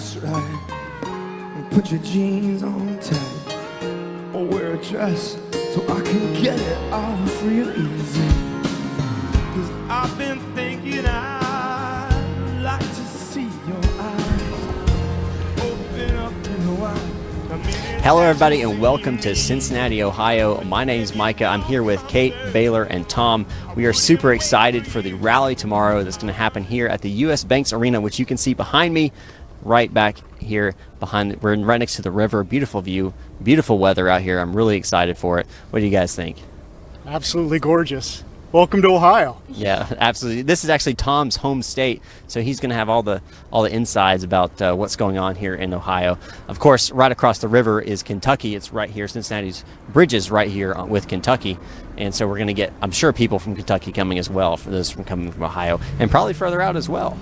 just right. Put your jeans on tight, or wear a dress so I can get it off real easy. 'Cause I've been thinking I'd like to see your eyes open up in wide. Hello everybody and welcome to Cincinnati, Ohio. My name is Micah. I'm here with Kate, Baylor, and Tom. We are super excited for the rally tomorrow that's going to happen here at the U.S. Banks Arena, which you can see behind me, right back here behind. We're right next to the river. Beautiful view, beautiful weather out here. I'm really excited for it. What do you guys think? Absolutely gorgeous. Welcome to Ohio. Yeah, absolutely. This is actually Tom's home state, so he's going to have all the insides about what's going on here in Ohio. Of course, right across the river is Kentucky. It's right here. Cincinnati's bridge is right here with Kentucky, and so we're going to get, I'm sure, people from Kentucky coming as well, for those from coming from Ohio, and probably further out as well.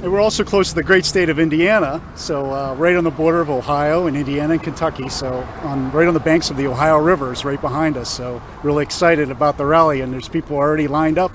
And we're also close to the great state of Indiana, so right on the border of Ohio and Indiana and Kentucky, so right on the banks of the Ohio River is right behind us. So really excited about the rally, and there's people already lined up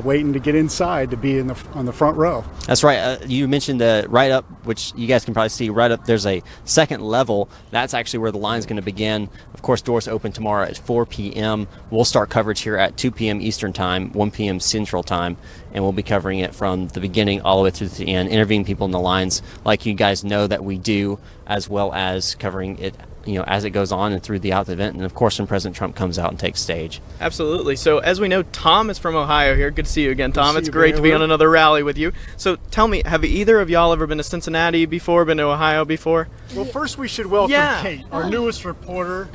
waiting to get inside to be on the front row. That's right. You mentioned right up, which you guys can probably see right up, there's a second level. That's actually where the line is going to begin. Of course, doors open tomorrow at 4 p.m. We'll start coverage here at 2 p.m. Eastern Time, 1 p.m. Central Time, and we'll be covering it from the beginning all the way through to the end, interviewing people in the lines like you guys know that we do, as well as covering it, you know, as it goes on and throughout the event, and of course when President Trump comes out and takes stage. Absolutely. So as we know, Tom is from Ohio here. Good to see you again, Tom. It's great to be on another rally with you. So tell me, have either of y'all ever been to Cincinnati before, been to Ohio before? Well, first we should welcome Kate, our newest reporter.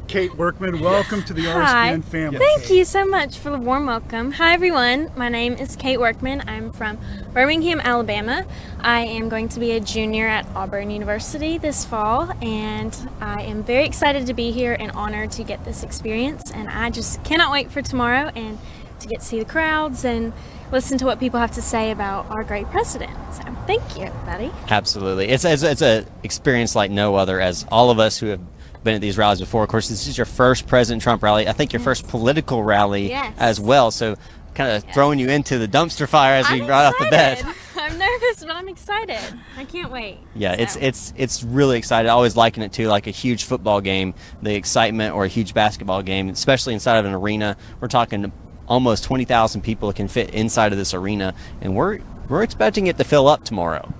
Kate Workman, welcome to the RSBN family. Thank you so much for the warm welcome. Hi everyone, my name is Kate Workman. I'm from Birmingham, Alabama. I am going to be a junior at Auburn University this fall, and I am very excited to be here and honored to get this experience, and I just cannot wait for tomorrow and to get to see the crowds and listen to what people have to say about our great president. So thank you, everybody. Absolutely. It's an experience like no other, as all of us who have been at these rallies before. Of course, this is your first President Trump rally. I think your first political rally as well. So kind of throwing you into the dumpster fire as we brought out the bed. I'm nervous, but I'm excited. I can't wait. Yeah, so. it's really exciting. I always liken it to like a huge football game, the excitement, or a huge basketball game, especially inside of an arena. We're talking almost 20,000 people that can fit inside of this arena, and we're expecting it to fill up tomorrow.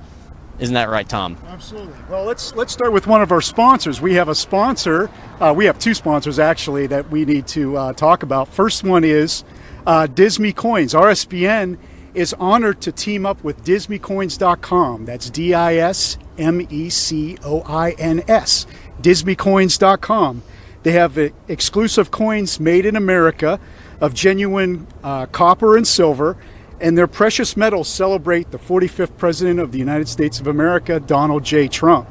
Isn't that right, Tom? Absolutely. Well, let's start with one of our sponsors. We have a sponsor. We have two sponsors, actually, that we need to talk about. First one is Disney Coins. RSBN is honored to team up with DisneyCoins.com. That's DismeyCoins. DisneyCoins.com. They have exclusive coins made in America of genuine copper and silver, and their precious metals celebrate the 45th President of the United States of America, Donald J. Trump.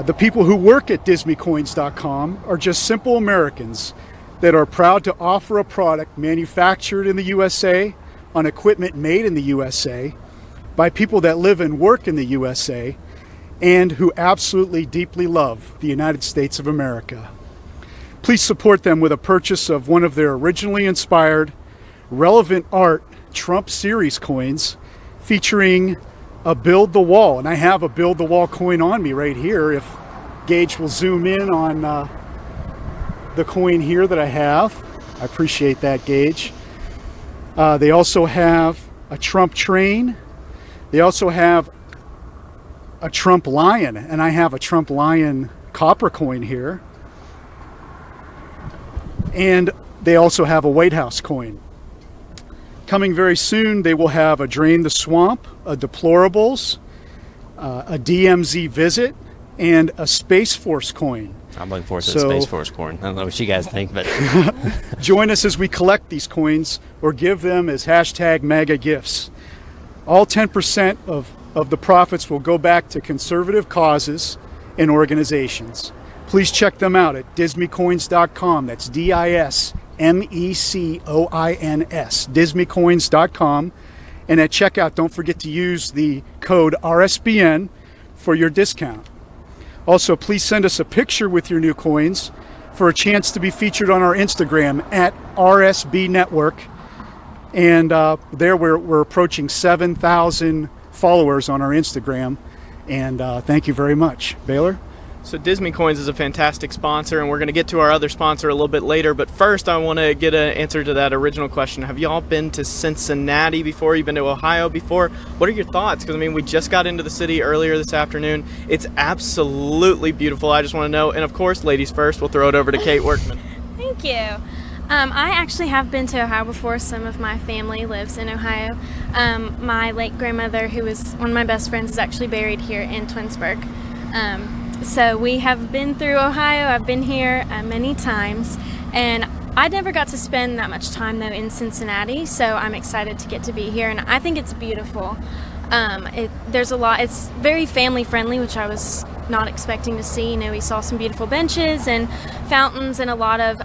The people who work at DisneyCoins.com are just simple Americans that are proud to offer a product manufactured in the USA on equipment made in the USA by people that live and work in the USA and who absolutely deeply love the United States of America. Please support them with a purchase of one of their originally inspired relevant art Trump series coins featuring a Build the Wall, and I have a Build the Wall coin on me right here. If Gage will zoom in on the coin here that I have, I appreciate that, Gage. They also have a Trump train. They also have a Trump lion, and I have a Trump lion copper coin here. And they also have a White House coin. Coming very soon, they will have a Drain the Swamp, a Deplorables, a DMZ Visit, and a Space Force coin. I'm looking forward to the Space Force coin. I don't know what you guys think, but join us as we collect these coins or give them as hashtag MAGA gifts. All 10% of the profits will go back to conservative causes and organizations. Please check them out at DisneyCoins.com. That's DismeyCoins. DisneyCoins.com. And at checkout, don't forget to use the code RSBN for your discount. Also, please send us a picture with your new coins for a chance to be featured on our Instagram at RSB Network. And there we're approaching 7,000 followers on our Instagram. And thank you very much. Baylor? So Disney Coins is a fantastic sponsor, and we're going to get to our other sponsor a little bit later. But first, I want to get an answer to that original question. Have you all been to Cincinnati before? You've been to Ohio before? What are your thoughts? Because, I mean, we just got into the city earlier this afternoon. It's absolutely beautiful. I just want to know. And, of course, ladies first, we'll throw it over to Kate Workman. Thank you. I actually have been to Ohio before. Some of my family lives in Ohio. My late grandmother, who was one of my best friends, is actually buried here in Twinsburg. So we have been through Ohio. I've been here many times, and I never got to spend that much time though in Cincinnati, so I'm excited to get to be here, and I think it's beautiful. There's a lot. It's very family friendly, which I was not expecting to see. You know, we saw some beautiful benches and fountains and a lot of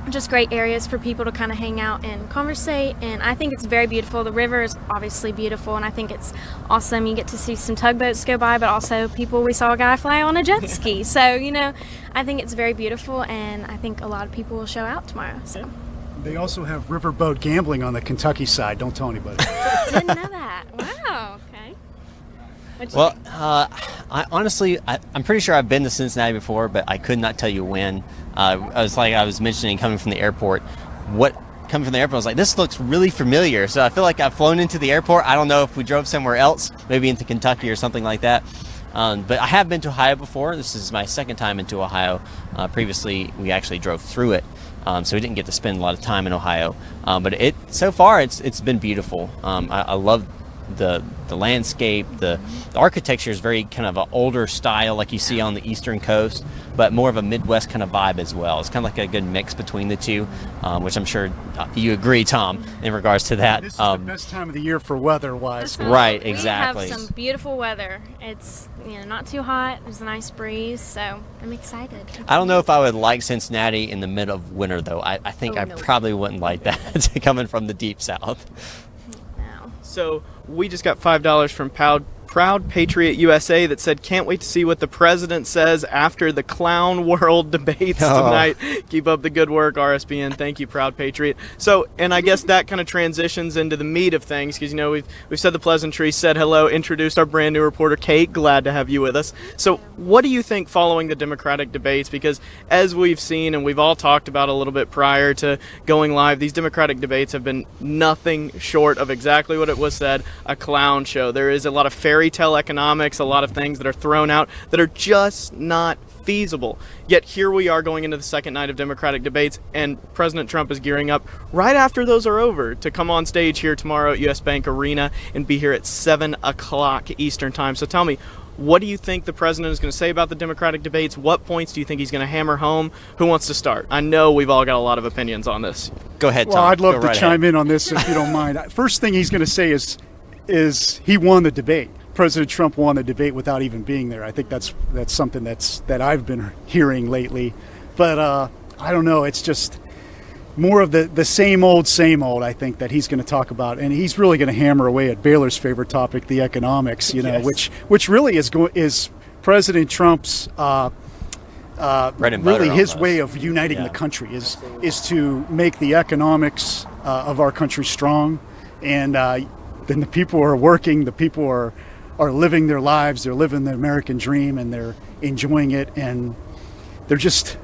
just great areas for people to kind of hang out and conversate, and I think it's very beautiful. The river is obviously beautiful, and I think it's awesome. You get to see some tugboats go by, but also we saw a guy fly on a jet ski. So, you know, I think it's very beautiful, and I think a lot of people will show out tomorrow. So They also have riverboat gambling on the Kentucky side. Don't tell anybody. didn't know that. Wow. Okay. Well, I'm pretty sure I've been to Cincinnati before, but I could not tell you when. I was mentioning coming from the airport. Coming from the airport, I was like, this looks really familiar. So I feel like I've flown into the airport. I don't know if we drove somewhere else, maybe into Kentucky or something like that. But I have been to Ohio before. This is my second time into Ohio. Previously, we actually drove through it. So we didn't get to spend a lot of time in Ohio. But so far, it's been beautiful. I love the landscape. The architecture is very kind of an older style like you see on the eastern coast, but more of a Midwest kind of vibe as well. It's kind of like a good mix between the two, which I'm sure you agree, Tom, in regards to that. This is the best time of the year for weather-wise. Right, exactly. We have some beautiful weather. It's not too hot. There's a nice breeze, so I'm excited. I don't know if I would like Cincinnati in the middle of winter, though. I think I probably wouldn't like that coming from the deep south. No. So we just got $5 from Proud Patriot USA that said, can't wait to see what the president says after the clown world debates tonight. Keep up the good work, RSBN. Thank you, Proud Patriot. So, and I guess that kind of transitions into the meat of things, because, we've said the pleasantries, said hello, introduced our brand new reporter, Kate. Glad to have you with us. So what do you think following the Democratic debates? Because as we've seen, and we've all talked about a little bit prior to going live, these Democratic debates have been nothing short of exactly what it was said, a clown show. There is a lot of fairy tale economics, a lot of things that are thrown out that are just not feasible. Yet here we are going into the second night of Democratic debates, and President Trump is gearing up right after those are over to come on stage here tomorrow at US Bank Arena and be here at 7 o'clock Eastern time. So tell me, what do you think the president is going to say about the Democratic debates? What points do you think he's going to hammer home? Who wants to start? I know we've all got a lot of opinions on this. Go ahead, Tom. Well, I'd love Go to right chime ahead. in on this if you don't mind. First thing he's going to say is he won the debate. President Trump won the debate without even being there. I think that's something that I've been hearing lately. But I don't know. It's just more of the same old, I think, that he's going to talk about. And he's really going to hammer away at Baylor's favorite topic, the economics, Yes. which really is President Trump's Bread and butter really his almost. way of uniting the country is to make the economics of our country strong. And then the people are working, the people are living their lives, they're living the American dream, and they're enjoying it, and they're just,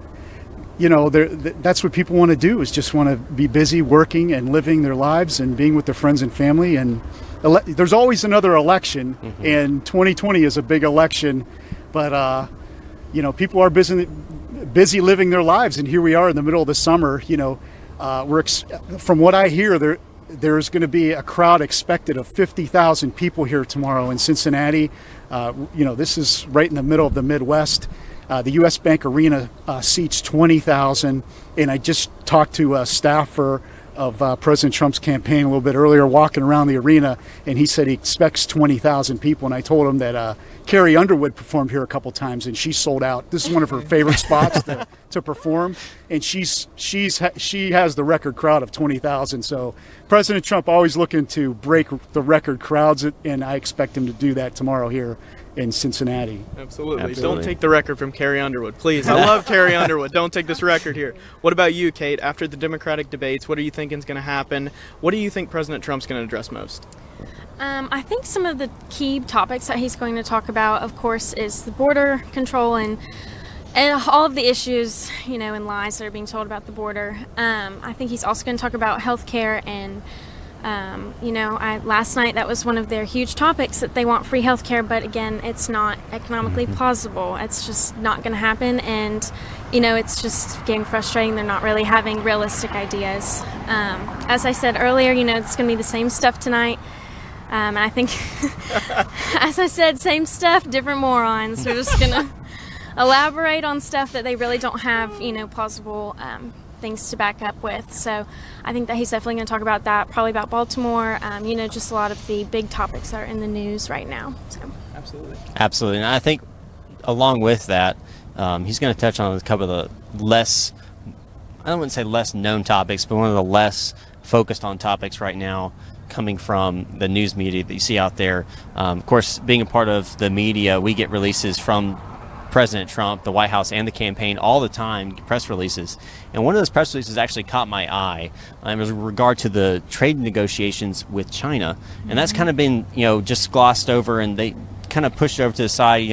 that's what people want to do, is just want to be busy working and living their lives and being with their friends and family. And there's always another election, and 2020 is a big election, but people are busy living their lives, and here we are in the middle of the summer. From what I hear, there's going to be a crowd expected of 50,000 people here tomorrow in Cincinnati. This is right in the middle of the Midwest. The U.S. Bank Arena seats 20,000. And I just talked to a staffer of President Trump's campaign a little bit earlier, walking around the arena, and he said he expects 20,000 people. And I told him that Carrie Underwood performed here a couple times, and she sold out. This is one of her favorite spots to perform, and she has the record crowd of 20,000. So President Trump always looking to break the record crowds, and I expect him to do that tomorrow here in Cincinnati. Absolutely. Don't take the record from Carrie Underwood, please. I love Carrie Underwood. Don't take this record here. What about you, Kate? After the Democratic debates, what are you thinking is going to happen? What do you think President Trump's going to address most? I think some of the key topics that he's going to talk about, of course, is the border control and all of the issues, and lies that are being told about the border. I think he's also going to talk about healthcare and, last night that was one of their huge topics, that they want free healthcare, but again, it's not economically plausible. It's just not going to happen, and, it's just getting frustrating. They're not really having realistic ideas. As I said earlier, it's going to be the same stuff tonight. And I think, as I said, same stuff, different morons. They're just going to elaborate on stuff that they really don't have, plausible things to back up with. So I think that he's definitely going to talk about that, probably about Baltimore, just a lot of the big topics that are in the news right now. So. Absolutely. And I think along with that, he's going to touch on a couple of the less, I don't want to say less known topics, but one of the less focused on topics right now coming from the news media that you see out there. Of course, being a part of the media, we get releases from President Trump, the White House, and the campaign all the time, press releases. And one of those press releases actually caught my eye. It was in regard to the trade negotiations with China. And that's kind of been, just glossed over, and they kind of pushed over to the side,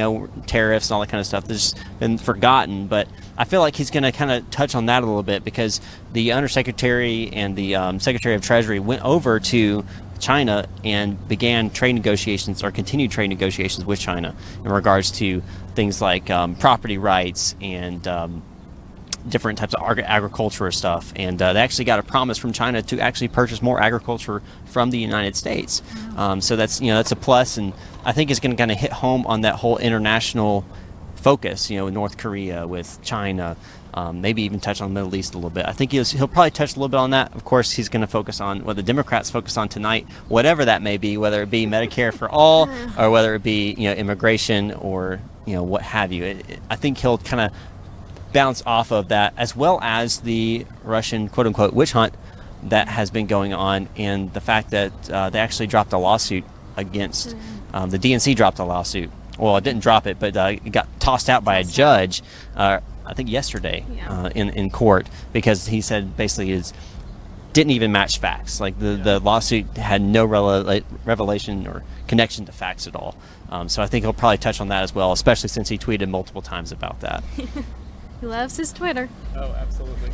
tariffs and all that kind of stuff. That's just been forgotten. But I feel like he's going to kind of touch on that a little bit, because the Undersecretary and the Secretary of Treasury went over to China and began trade negotiations, or continued trade negotiations with China in regards to things like property rights and different types of agriculture stuff. And they actually got a promise from China to actually purchase more agriculture from the United States. So that's that's a plus, and I think it's going to kind of hit home on that whole international focus. North Korea with China. Maybe even touch on the Middle East a little bit. I think he'll probably touch a little bit on that. Of course, he's going to focus on what the Democrats focus on tonight, whatever that may be, whether it be Medicare for all, or whether it be immigration, or what have you. I think he'll kind of bounce off of that, as well as the Russian quote-unquote witch hunt that has been going on, and the fact that they actually dropped a lawsuit against the DNC dropped a lawsuit. Well, it didn't drop it, but it got tossed out by a judge. I think yesterday in court, because he said basically didn't even match facts. Like the lawsuit had no revelation or connection to facts at all. So I think he'll probably touch on that as well, especially since he tweeted multiple times about that. He loves his Twitter. Oh, absolutely.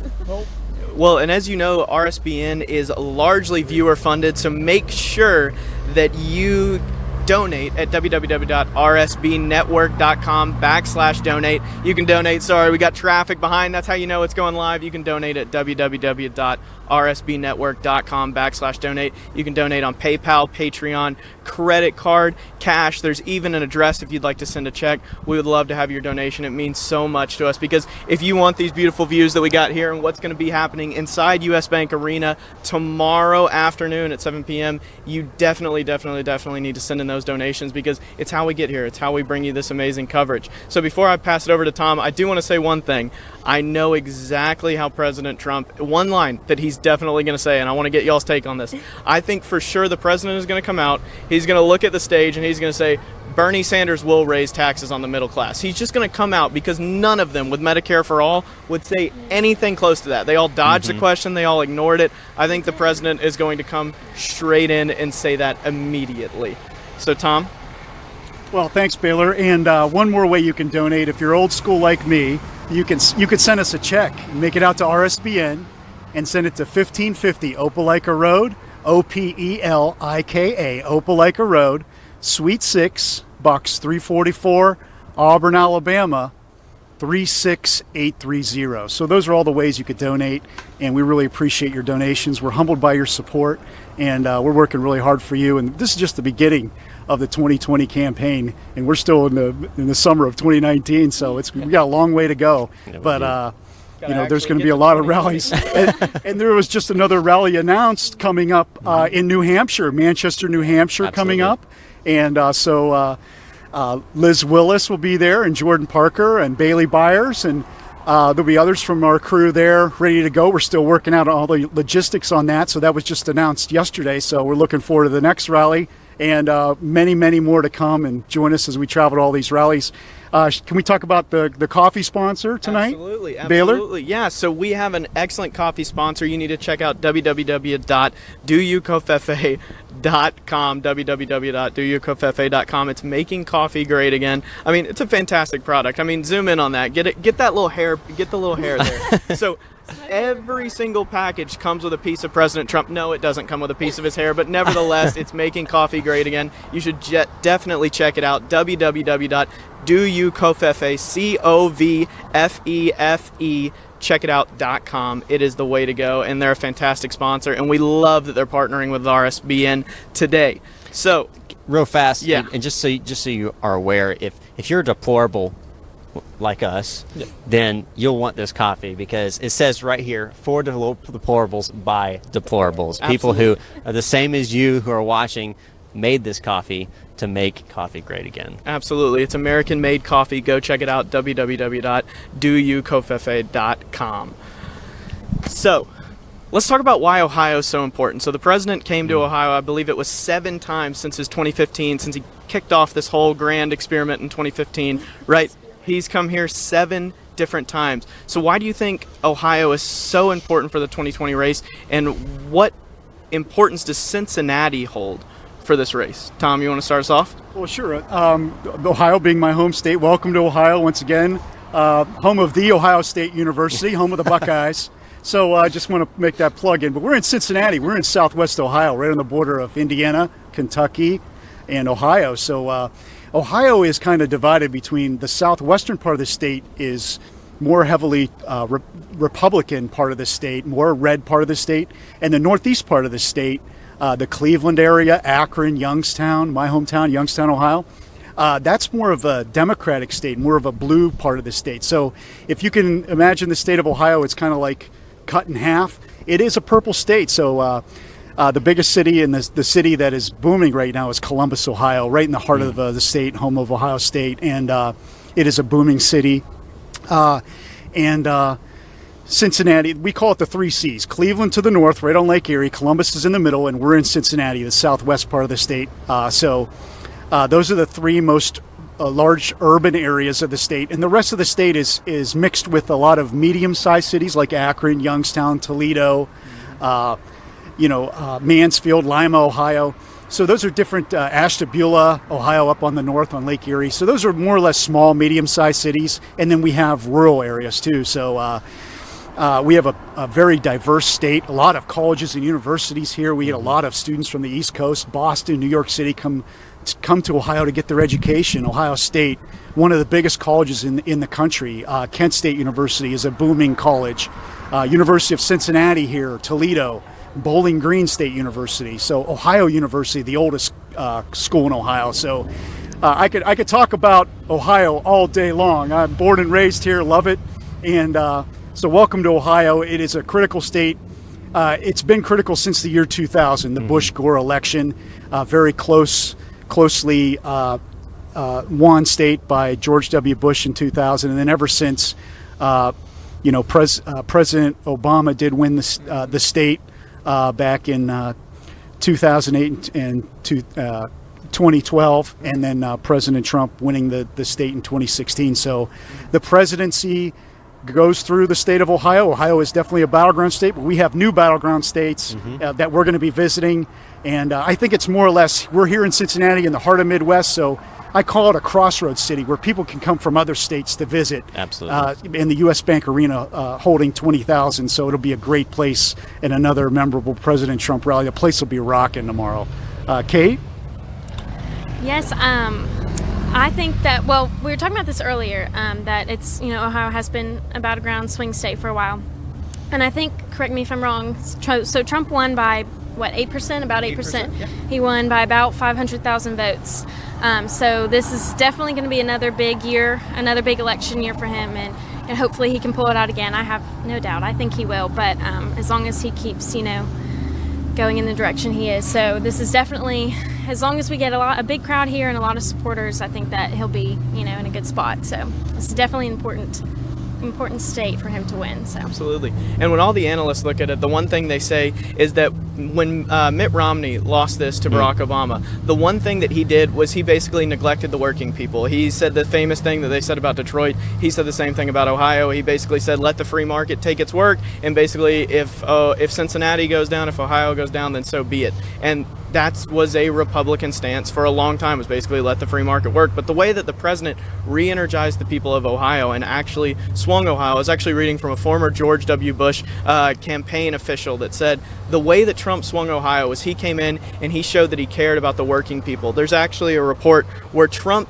Well, and as you know, RSBN is largely viewer funded, so make sure that you donate at www.rsbnetwork.com/donate. You can donate. Sorry, we got traffic behind. That's how you know it's going live. You can donate at www.rsbnetwork.com/donate. You can donate on PayPal, Patreon, credit card, cash. There's even an address if you'd like to send a check. We would love to have your donation. It means so much to us, because if you want these beautiful views that we got here and what's going to be happening inside US Bank Arena tomorrow afternoon at 7 p.m., you definitely need to send in those donations, because it's how we get here. It's how we bring you this amazing coverage. So before I pass it over to Tom, I do want to say one thing. I know exactly how President Trump, one line that he's definitely going to say, and I want to get y'all's take on this. I think for sure the president is going to come out, he's going to look at the stage, and he's going to say, Bernie Sanders will raise taxes on the middle class. He's just going to come out, because none of them with Medicare for all would say anything close to that. They all dodged the question. They all ignored it. I think the president is going to come straight in and say that immediately. So, Tom? Well, thanks, Baylor. And one more way you can donate, if you're old school like me, you could send us a check, make it out to RSBN, and send it to 1550 Opelika Road, Opelika, Opelika Road, Suite 6, Box 344, Auburn, Alabama, 36830. So those are all the ways you could donate, and we really appreciate your donations. We're humbled by your support, and we're working really hard for you. And this is just the beginning of the 2020 campaign, and we're still in the summer of 2019, so we got a long way to go. But there's going to be a lot of rallies, and there was just another rally announced coming up in New Hampshire, Manchester, New Hampshire, coming up, and so Liz Willis will be there, and Jordan Parker, and Bailey Byers, and there'll be others from our crew there ready to go. We're still working out all the logistics on that, so that was just announced yesterday, so we're looking forward to the next rally, and many more to come, and join us as we travel to all these rallies. Can we talk about the coffee sponsor tonight? Absolutely. Baylor? Yeah, so we have an excellent coffee sponsor. You need to check out www.doyoukofefe.com, www.doyoukofefe.com. It's making coffee great again. I mean, it's a fantastic product. I mean, zoom in on that. Get that little hair, get the little hair there. So every single package comes with a piece of President Trump. No, it doesn't come with a piece of his hair, but nevertheless, it's making coffee great again. You should definitely check it out. www.doyoukofefe, COVFEFE, checkitout.com. It is the way to go, and they're a fantastic sponsor, and we love that they're partnering with RSBN today. So, real fast, yeah. and just so you are aware, if you're deplorable like us, then you'll want this coffee, because it says right here, for deplorables by deplorables. Absolutely. People who are the same as you who are watching made this coffee to make coffee great again. Absolutely. It's American-made coffee. Go check it out, www.doyoukofefe.com. So, let's talk about why Ohio is so important. So the president came to Ohio, I believe it was 7 times since his 2015, since he kicked off this whole grand experiment in 2015, right? He's come here 7 different times. So why do you think Ohio is so important for the 2020 race, and what importance does Cincinnati hold for this race? Tom, you want to start us off? Well, sure. Ohio being my home state, welcome to Ohio once again. Home of the Ohio State University, home of the Buckeyes. So I just want to make that plug in. But we're in Cincinnati. We're in southwest Ohio, right on the border of Indiana, Kentucky, and Ohio. So Ohio is kind of divided between the southwestern part of the state is more heavily Republican part of the state, more red part of the state, and the northeast part of the state, the Cleveland area, Akron, Youngstown, my hometown, Youngstown, Ohio, that's more of a Democratic state, more of a blue part of the state. So if you can imagine the state of Ohio, it's kind of like cut in half. It is a purple state. So the biggest city and the city that is booming right now is Columbus, Ohio, right in the heart of the state, home of Ohio State. And it is a booming city. Cincinnati, we call it the 3 C's. Cleveland to the north, right on Lake Erie. Columbus is in the middle, and we're in Cincinnati, the southwest part of the state. So those are the 3 most large urban areas of the state. And the rest of the state is mixed with a lot of medium-sized cities like Akron, Youngstown, Toledo, Mansfield, Lima, Ohio. So those are different, Ashtabula, Ohio, up on the north on Lake Erie. So those are more or less small, medium-sized cities. And then we have rural areas too. So we have a very diverse state, a lot of colleges and universities here. We get a lot of students from the East Coast, Boston, New York City come to Ohio to get their education. Ohio State, one of the biggest colleges in the country. Kent State University is a booming college. University of Cincinnati here, Toledo, Bowling Green State University. So Ohio University, the oldest school in Ohio. So I could talk about Ohio all day long. I'm born and raised here, love it. And so welcome to Ohio. It is a critical state. It's been critical since the year 2000, the Bush-Gore election, very closely won state by George W. Bush in 2000. And then ever since, President Obama did win the state back in 2008 and 2012, and then President Trump winning the state in 2016. So the presidency goes through the state of Ohio. Ohio is definitely a battleground state, but we have new battleground states that we're going to be visiting. And I think it's more or less, we're here in Cincinnati in the heart of Midwest, so I call it a crossroads city where people can come from other states to visit. Absolutely. In the U.S. Bank Arena holding 20,000, so it'll be a great place and another memorable President Trump rally. The place will be rocking tomorrow. Kate? Yes, I think that, well, we were talking about this earlier, that it's, Ohio has been a battleground swing state for a while. And I think, correct me if I'm wrong, so Trump won by, 8%? About 8%. Yeah. He won by about 500,000 votes. So this is definitely going to be another big year, another big election year for him. And hopefully he can pull it out again. I have no doubt. I think he will. But as long as he keeps, going in the direction he is. So this is definitely, as long as we get a big crowd here and a lot of supporters, I think that he'll be, in a good spot. So this is definitely important important state for him to win. So Absolutely. And when all the analysts look at it, the one thing they say is that when Mitt Romney lost this to Barack Obama, the one thing that he did was he basically neglected the working people. He said the famous thing that they said about Detroit. He said the same thing about Ohio. He basically said, let the free market take its work. And basically, if Cincinnati goes down, if Ohio goes down, then so be it. And that was a Republican stance for a long time, was basically let the free market work. But the way that the president re-energized the people of Ohio and actually swung Ohio, I was actually reading from a former George W. Bush campaign official that said the way that Trump swung Ohio was he came in and he showed that he cared about the working people. There's actually a report where Trump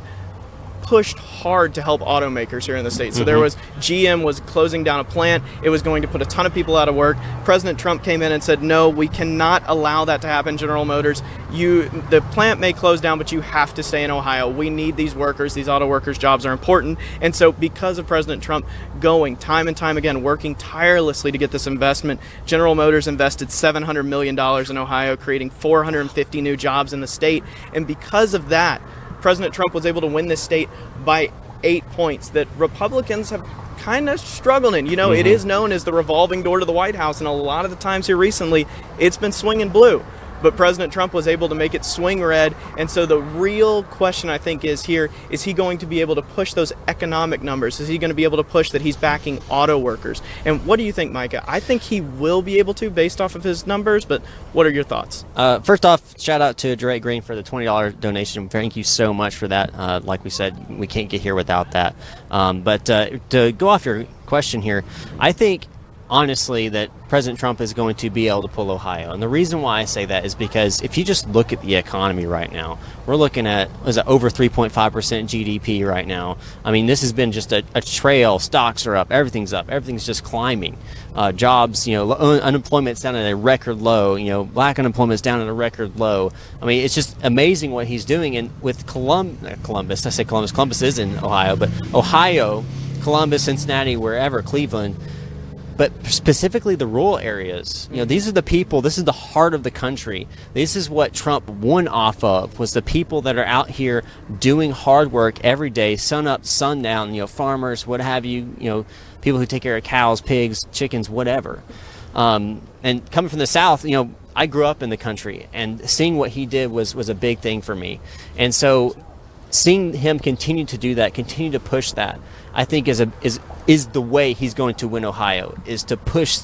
pushed hard to help automakers here in the state. So there was GM was closing down a plant. It was going to put a ton of people out of work. President Trump came in and said, no, we cannot allow that to happen, General Motors. The plant may close down, but you have to stay in Ohio. We need these workers. These auto workers' jobs are important. And so because of President Trump going time and time again, working tirelessly to get this investment, General Motors invested $700 million in Ohio, creating 450 new jobs in the state. And because of that, President Trump was able to win this state by 8 points that Republicans have kind of struggled in. You know, it is known as the revolving door to the White House, and a lot of the times here recently, it's been swinging blue. But President Trump was able to make it swing red. And so the real question, I think, is here, is he going to be able to push those economic numbers? Is he going to be able to push that he's backing auto workers? And what do you think, Micah? I think he will be able to based off of his numbers, but what are your thoughts? First off, shout out to Direct Green for the $20 donation. Thank you so much for that. Like we said, we can't get here without that. But to go off your question here, I think honestly that President Trump is going to be able to pull Ohio. And the reason why I say that is because if you just look at the economy right now, we're looking at over 3.5% GDP right now. I mean, this has been just a trail. Stocks are up. Everything's up. Everything's just climbing. Jobs, unemployment's down at a record low. Black unemployment's down at a record low. I mean, it's just amazing what he's doing. And with Columbus, I say Columbus. Columbus is in Ohio, but Ohio, Columbus, Cincinnati, wherever, Cleveland, but specifically the rural areas. These are the people, this is the heart of the country. This is what Trump won off of, was the people that are out here doing hard work every day, sun up, sun down, farmers, what have you, people who take care of cows, pigs, chickens, whatever. And coming from the South, I grew up in the country, and seeing what he did was a big thing for me. And so seeing him continue to do that, continue to push that, I think is the way he's going to win Ohio, is to push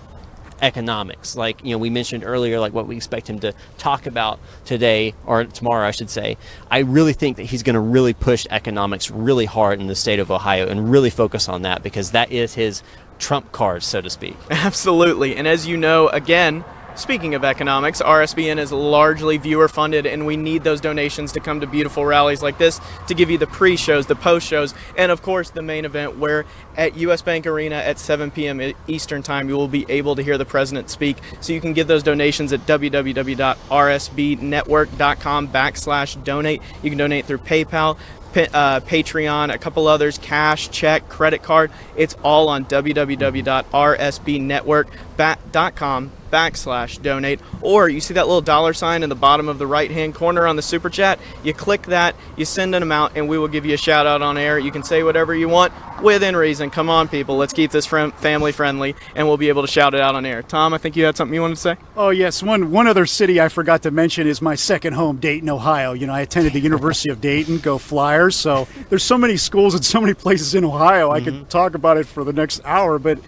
economics. Like, we mentioned earlier, like what we expect him to talk about today, or tomorrow, I should say. I really think that he's going to really push economics really hard in the state of Ohio and really focus on that, because that is his trump card, so to speak. Absolutely. And as you know, again, speaking of economics, RSBN is largely viewer-funded, and we need those donations to come to beautiful rallies like this to give you the pre-shows, the post-shows, and of course the main event, where at US Bank Arena at 7 p.m. Eastern Time, you will be able to hear the president speak. So you can give those donations at www.rsbnetwork.com/donate. You can donate through PayPal, Patreon, a couple others, cash, check, credit card. It's all on www.rsbnetwork.com/donate. Or you see that little $sign in the bottom of the right-hand corner on the Super Chat? You click that, you send an amount, and we will give you a shout-out on air. You can say whatever you want within reason. Come on, people. Let's keep this family-friendly, and we'll be able to shout it out on air. Tom, I think you had something you wanted to say? Oh, yes. One other city I forgot to mention is my second home, Dayton, Ohio. I attended the University of Dayton. Go Flyers. So there's so many schools and so many places in Ohio. I could talk about it for the next hour, but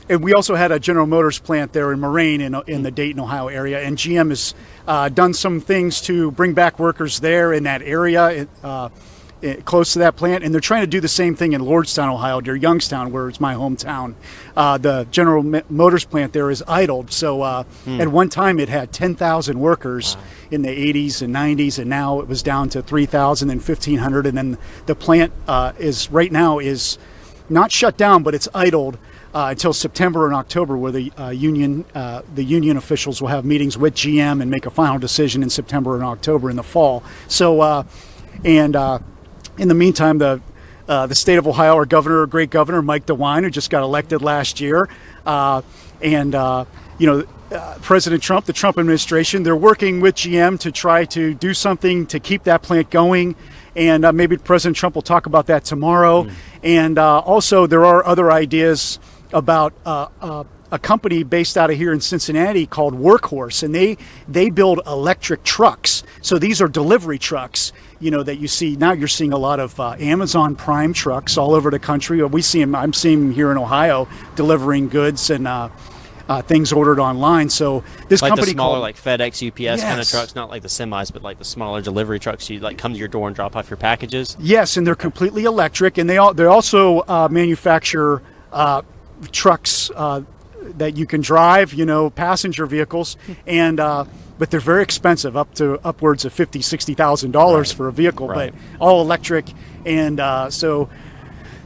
and we also had a General Motors plant there in Moraine in the Dayton, Ohio area, and GM has done some things to bring back workers there in that area, close to that plant, and they're trying to do the same thing in Lordstown, Ohio, near Youngstown, where it's my hometown. The General Motors plant there is idled, so at one time it had 10,000 workers in the 80s and 90s, and now it was down to 3,000 and 1,500, and then the plant is right now is not shut down, but it's idled until September and October, where the union officials will have meetings with GM and make a final decision in September and October in the fall. So, in the meantime, the state of Ohio, our great governor, Mike DeWine, who just got elected last year, President Trump, the Trump administration, they're working with GM to try to do something to keep that plant going. And maybe President Trump will talk about that tomorrow. And also there are other ideas about a company based out of here in Cincinnati called Workhorse, and they build electric trucks. So these are delivery trucks, that you see now. You're seeing a lot of Amazon Prime trucks all over the country. I'm seeing them here in Ohio delivering goods and things ordered online. So this like company the smaller, called, like FedEx, UPS kind of Yes. trucks, not like the semis, but like the smaller delivery trucks. You like come to your door and drop off your packages. yes, and they're completely electric, and they also manufacture trucks that you can drive, passenger vehicles, and but they're very expensive, upwards of $50,000-$60,000 for a vehicle, Right. but all electric, and so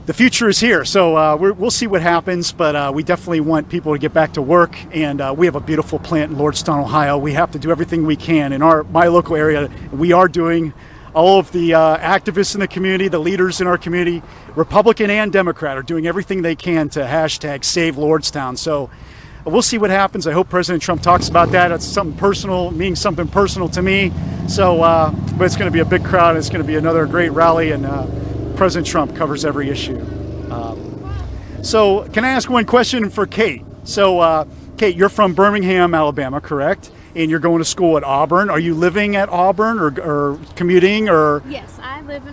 the future is here. So we'll see what happens, but we definitely want people to get back to work, and we have a beautiful plant in Lordstown, Ohio. We have to do everything we can in my local area. We are doing. All of the activists in the community, the leaders in our community, Republican and Democrat, are doing everything they can to hashtag save Lordstown. So we'll see what happens. I hope President Trump talks about that. It's something personal, meaning something personal to me. So, but it's going to be a big crowd. It's going to be another great rally, and President Trump covers every issue. So can I ask one question for Kate? So, Kate, you're from Birmingham, Alabama, correct? And you're going to school at Auburn. Are you living at Auburn or commuting or? Yes, I live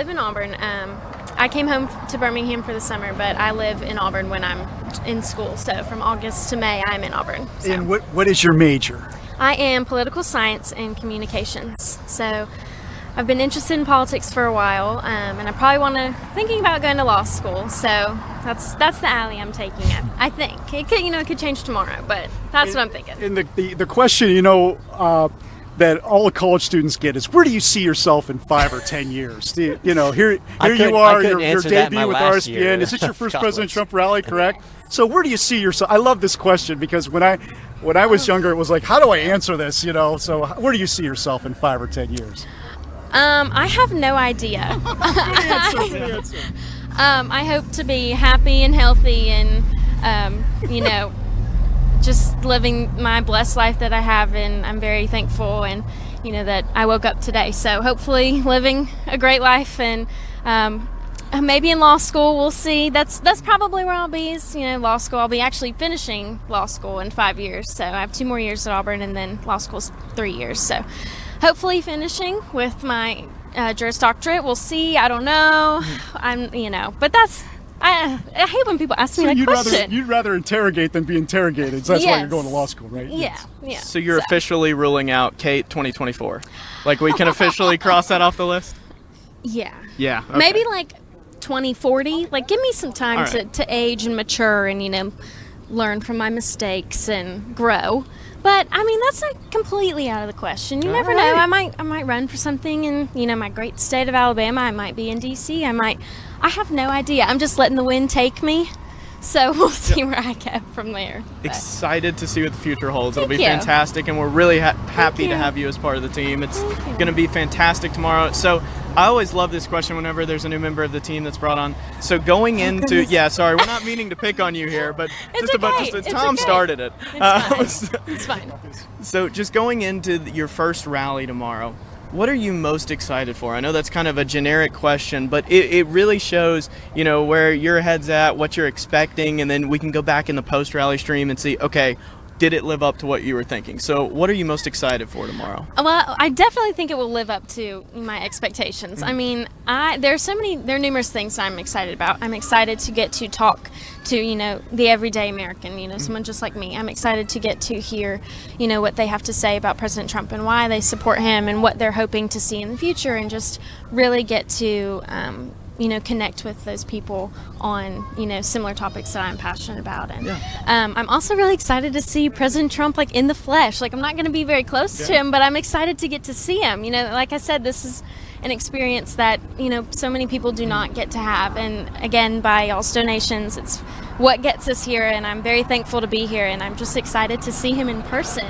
in Auburn. I came home to Birmingham for the summer, but I live in Auburn when I'm in school. So from August to May, I'm in Auburn. So. And what is your major? I am political science and communications. So I've been interested in politics for a while, and I probably thinking about going to law school. So that's the alley I'm taking. I think it could change tomorrow, but that's what I'm thinking. And the question, that all the college students get is, where do you see yourself in 5 or 10 years? Here you are, your debut with RSBN. Is this your first President Trump rally, correct? So where do you see yourself? I love this question because when I was younger, it was like, how do I answer this? So where do you see yourself in 5 or 10 years? I have no idea. I hope to be happy and healthy and, just living my blessed life that I have, and I'm very thankful and, that I woke up today. So hopefully living a great life, and maybe in law school, we'll see. That's probably where I'll be is, law school. I'll be actually finishing law school in 5 years. So I have 2 more years at Auburn, and then law school's 3 years. So hopefully finishing with my Juris Doctorate. We'll see. I don't know. But that's, I hate when people ask me that question. You'd rather interrogate than be interrogated. So that's why you're going to law school, right? Yeah. So you're officially ruling out Kate 2024. Like we can officially cross that off the list? Yeah. Yeah. Okay. Maybe like 2040. Like give me some time right. to age and mature and, learn from my mistakes and grow. But I mean, that's not completely out of the question. You never know. I might run for something in, my great state of Alabama. I might be in DC. I have no idea. I'm just letting the wind take me. So we'll see where I go from there. But excited to see what the future holds. It'll be Thank you. fantastic, and we're really happy to have you as part of the team. It's going to be fantastic tomorrow. So I always love this question whenever there's a new member of the team that's brought on. So going into, sorry, we're not meaning to pick on you here, but Tom started it. It's fine. So just going into your first rally tomorrow, what are you most excited for? I know that's kind of a generic question, but it really shows, where your head's at, what you're expecting, and then we can go back in the post-rally stream and see, okay, did it live up to what you were thinking? So what are you most excited for tomorrow? Well, I definitely think it will live up to my expectations. I mean, there are numerous things I'm excited about. I'm excited to get to talk to, the everyday American, someone just like me. I'm excited to get to hear, what they have to say about President Trump and why they support him and what they're hoping to see in the future, and just really get to, connect with those people on, similar topics that I'm passionate about. And I'm also really excited to see President Trump in the flesh. I'm not going to be very close to him, but I'm excited to get to see him. Like I said, this is an experience that, so many people do not get to have. And again, by y'all's donations, it's what gets us here, and I'm very thankful to be here, and I'm just excited to see him in person.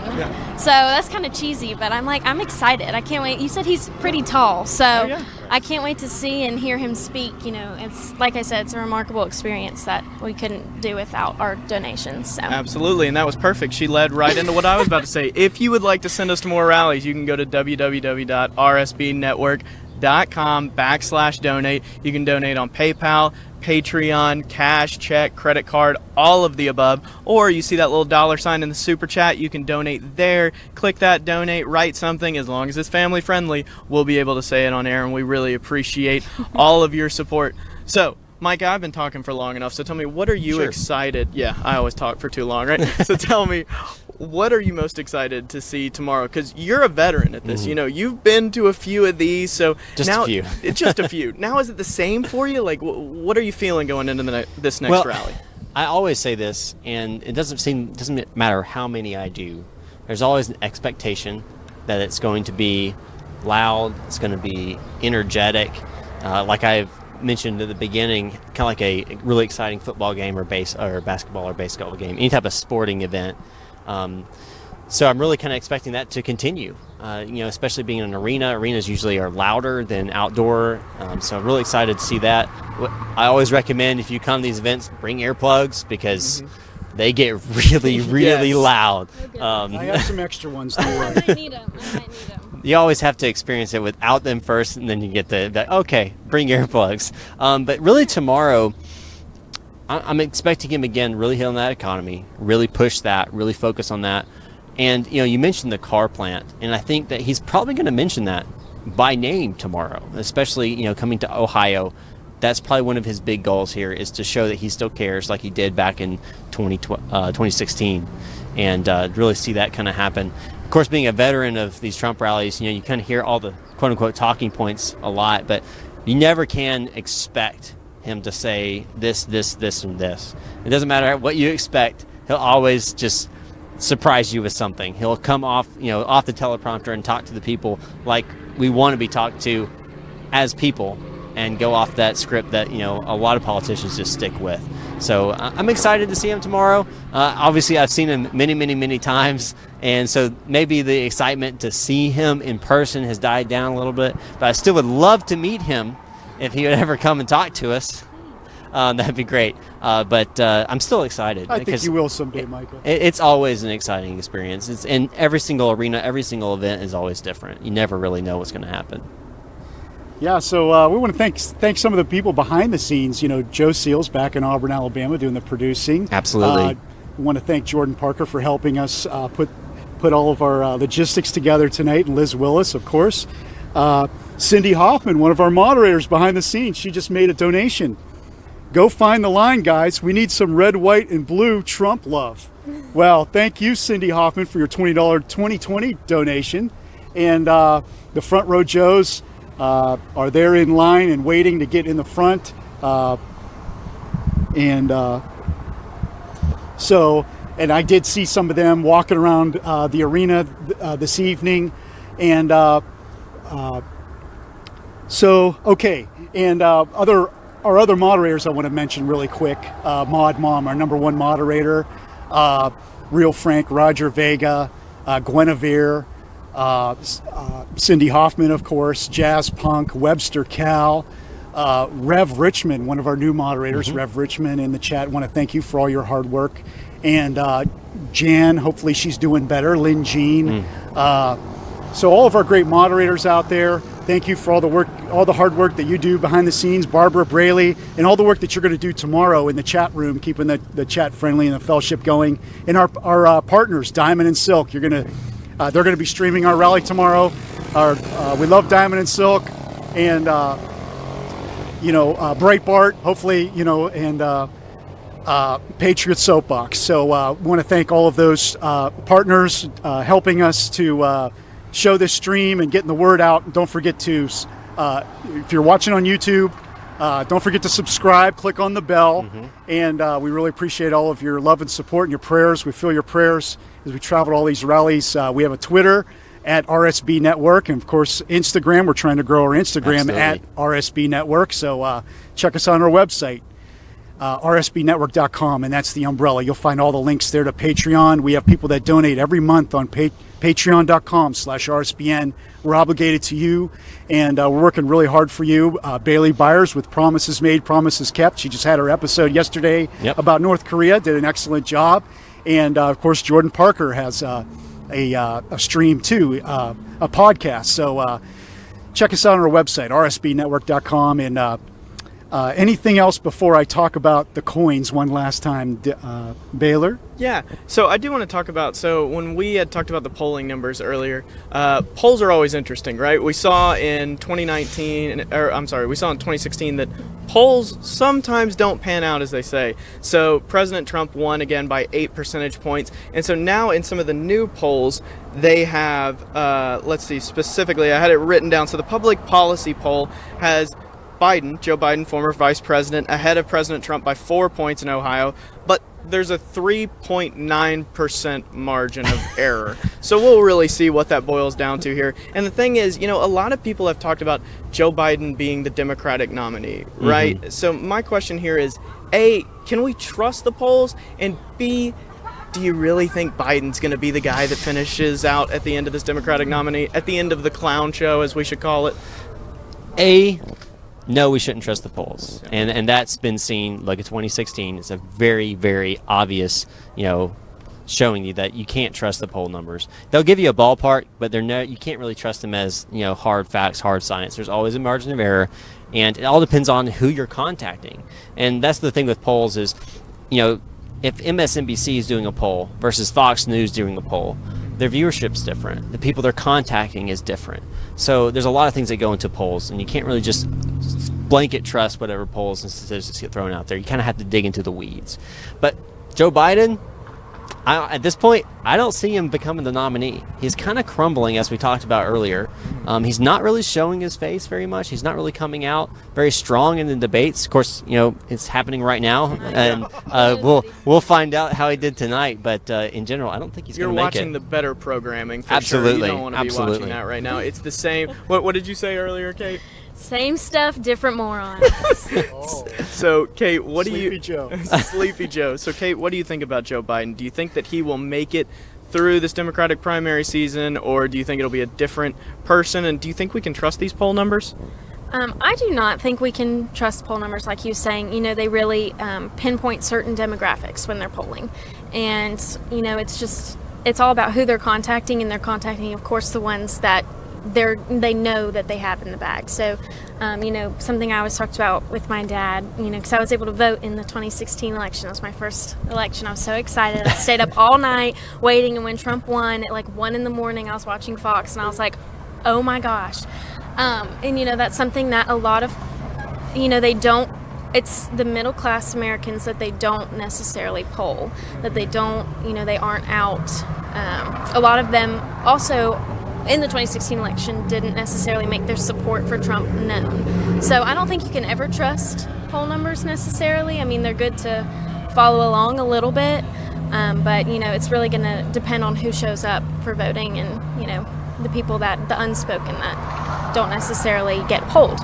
So that's kind of cheesy, but I'm excited. I can't wait. You said he's pretty tall, so I can't wait to see and hear him speak. It's like I said, it's a remarkable experience that we couldn't do without our donations. So. Absolutely, and that was perfect. She led right into what I was about to say. If you would like to send us to more rallies, you can go to www.rsbnetwork.com. RSBN.com/donate. You can donate on PayPal, Patreon, cash, check, credit card, all of the above. Or you see that little $sign in the super chat, you can donate there. Click that, donate, write something. As long as it's family friendly, we'll be able to say it on air, and we really appreciate all of your support. So, Micah, I've been talking for long enough, so tell me, what are you excited? Yeah, I always talk for too long, right? So tell me, what are you most excited to see tomorrow? Because you're a veteran at this. You know, you've been to a few of these, so just now a few. It's just a few. Now, is it the same for you? Like, what are you feeling going into this next rally? I always say this, and it doesn't matter how many I do. There's always an expectation that it's going to be loud, it's going to be energetic, like I've mentioned at the beginning, kind of like a really exciting football game or basketball or baseball game, any type of sporting event. So I'm really kind of expecting that to continue, especially being in an arena. Arenas usually are louder than outdoor, so I'm really excited to see that. I always recommend, if you come to these events, bring earplugs, because they get really, really loud. I have some extra ones too. I might need them. You always have to experience it without them first, and then you get okay, bring earplugs. But really tomorrow, I'm expecting him again, really hit on that economy, really push that, really focus on that. And, you mentioned the car plant, and I think that he's probably going to mention that by name tomorrow, especially, coming to Ohio. That's probably one of his big goals here, is to show that he still cares, like he did back in 2016, and really see that kind of happen. Of course, being a veteran of these Trump rallies, you kind of hear all the quote-unquote talking points a lot, but you never can expect him to say this, and this. It doesn't matter what you expect. He'll always just surprise you with something. He'll come off the teleprompter and talk to the people like we want to be talked to as people, and go off that script that a lot of politicians just stick with. So I'm excited to see him tomorrow. Obviously, I've seen him many, many, many times, and so maybe the excitement to see him in person has died down a little bit. But I still would love to meet him if he would ever come and talk to us. That'd be great. But I'm still excited. I think you will someday, Micah. It's always an exciting experience. It's in every single arena, every single event is always different. You never really know what's going to happen. Yeah, so we want to thank some of the people behind the scenes. Joe Seals back in Auburn, Alabama, doing the producing. Absolutely. We want to thank Jordan Parker for helping us put all of our logistics together tonight, and Liz Willis, of course. Cindy Hoffman, one of our moderators behind the scenes, she just made a donation. Go find the line, guys. We need some red, white, and blue Trump love. Well, thank you, Cindy Hoffman, for your $20 2020 donation. And the Front Row Joes are there in line and waiting to get in the front. And I did see some of them walking around the arena this evening. And okay. And our other moderators I want to mention really quick. Maud Mom, our number one moderator. Real Frank, Roger Vega, Guinevere, Cindy Hoffman, of course, Jazz Punk, Webster Cal, Rev Richmond, one of our new moderators, Rev Richmond in the chat. Want to thank you for all your hard work. And Jan, hopefully she's doing better. Lynn Jean. So all of our great moderators out there, thank you for all the work, all the hard work that you do behind the scenes, Barbara Braley, and all the work that you're going to do tomorrow in the chat room, keeping the chat friendly and the fellowship going. And our partners, Diamond and Silk, they're going to be streaming our rally tomorrow. We love Diamond and Silk, and Breitbart, hopefully, and Patriot Soapbox. So want to thank all of those partners helping us to show this stream and getting the word out. Don't forget to, if you're watching on YouTube, don't forget to subscribe, click on the bell, and we really appreciate all of your love and support and your prayers. We feel your prayers as we travel to all these rallies. We have a Twitter at RSB Network, and of course Instagram. We're trying to grow our Instagram at RSB Network, so check us on our website, rsbnetwork.com, and that's the umbrella. You'll find all the links there to Patreon. We have people that donate every month on patreon.com/RSBN. We're obligated to you, and we're working really hard for you. Bailey Byers with Promises Made, Promises Kept. She just had her episode yesterday about North Korea, did an excellent job. And of course, Jordan Parker has a stream too, a podcast. So, check us out on our website, rsbnetwork.com. And anything else before I talk about the coins one last time, Baylor? Yeah, so I do want to talk about, so when we had talked about the polling numbers earlier, polls are always interesting, right? We saw in 2016 that polls sometimes don't pan out as they say. So President Trump won again by 8 percentage points. And so now in some of the new polls, they have, let's see, specifically, I had it written down. So the public policy poll has Joe Biden, former vice president, ahead of President Trump by 4 points in Ohio, but there's a 3.9% margin of error. So we'll really see what that boils down to here. And the thing is, a lot of people have talked about Joe Biden being the Democratic nominee, right? Mm-hmm. So my question here is, A, can we trust the polls? And B, do you really think Biden's going to be the guy that finishes out at the end of this Democratic nominee, at the end of the clown show, as we should call it? No, we shouldn't trust the polls. And that's been seen, like in 2016, it's a very, very obvious, showing you that you can't trust the poll numbers. They'll give you a ballpark, but you can't really trust them as, hard facts, hard science. There's always a margin of error, and it all depends on who you're contacting. And that's the thing with polls is, if MSNBC is doing a poll versus Fox News doing a poll, their viewership's different. The people they're contacting is different. So there's a lot of things that go into polls, and you can't really just blanket trust whatever polls and statistics get thrown out there. You kind of have to dig into the weeds. But Joe Biden, at this point, I don't see him becoming the nominee. He's kind of crumbling, as we talked about earlier. He's not really showing his face very much. He's not really coming out very strong in the debates. Of course, it's happening right now, and we'll find out how he did tonight. But in general, I don't think he's going to make it. You're watching the better programming, for Absolutely. sure. You don't want to be watching that right now. It's the same. What did you say earlier, Kate? Same stuff, different morons. So, Kate, what Sleepy Joe. Sleepy Joe. So, Kate, what do you think about Joe Biden? Do you think that he will make it through this Democratic primary season, or do you think it'll be a different person? And do you think we can trust these poll numbers? I do not think we can trust poll numbers like you were saying. They really pinpoint certain demographics when they're polling. And, it's all about who they're contacting, and they're contacting, of course, the ones that they know that they have in the bag. So, something I always talked about with my dad, because I was able to vote in the 2016 election. It was my first election. I was so excited. I stayed up all night waiting, and when Trump won at like 1 a.m, I was watching Fox, and I was like, oh my gosh. That's something that a lot of, they don't, it's the middle class Americans that they don't necessarily poll, that they don't, they aren't out. A lot of them also, in the 2016 election, didn't necessarily make their support for Trump known. So I don't think you can ever trust poll numbers necessarily. I mean, they're good to follow along a little bit, but, it's really going to depend on who shows up for voting and, the people the unspoken that don't necessarily get polled.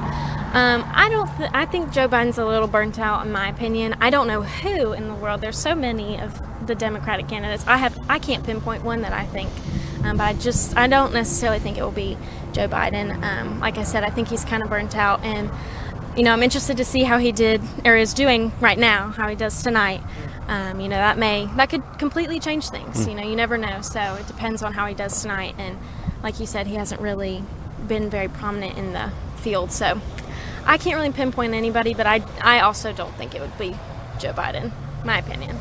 I think Joe Biden's a little burnt out, in my opinion. I don't know who in the world. There's so many of the Democratic candidates. I can't pinpoint one that I think. But I don't necessarily think it will be Joe Biden. Like I said, I think he's kind of burnt out, and I'm interested to see how he did or is doing right now, how he does tonight. That could completely change things. You never know. So it depends on how he does tonight. And like you said, he hasn't really been very prominent in the field. So I can't really pinpoint anybody, but I also don't think it would be Joe Biden, my opinion.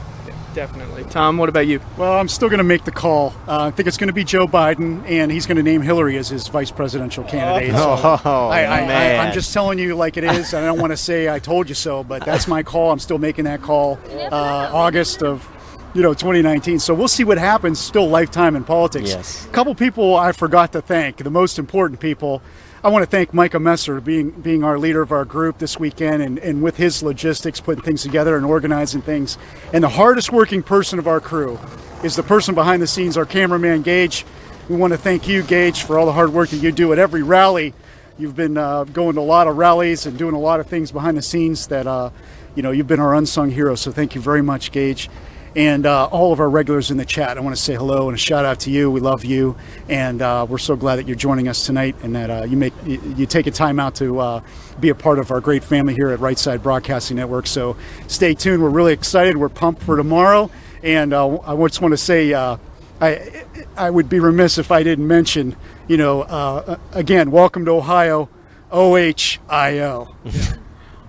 Definitely. Tom, what about you? Well, I'm still going to make the call. I think it's going to be Joe Biden, and he's going to name Hillary as his vice presidential candidate. I'm just telling you like it is. I don't want to say I told you so, but that's my call. I'm still making that call. August of 2019. So we'll see what happens. Still lifetime in politics. Yes. A couple people I forgot to thank, the most important people. I want to thank Micah Messer being our leader of our group this weekend and with his logistics, putting things together and organizing things. And the hardest working person of our crew is the person behind the scenes, our cameraman, Gage. We want to thank you, Gage, for all the hard work that you do at every rally. You've been going to a lot of rallies and doing a lot of things behind the scenes that, you've been our unsung hero. So thank you very much, Gage. And all of our regulars in the chat, I want to say hello and a shout out to you. We love you, and we're so glad that you're joining us tonight, and that you take a time out to be a part of our great family here at Right Side Broadcasting Network. So stay tuned. We're really excited. We're pumped for tomorrow, and I just want to say I would be remiss if I didn't mention, again, welcome to Ohio, OHIO.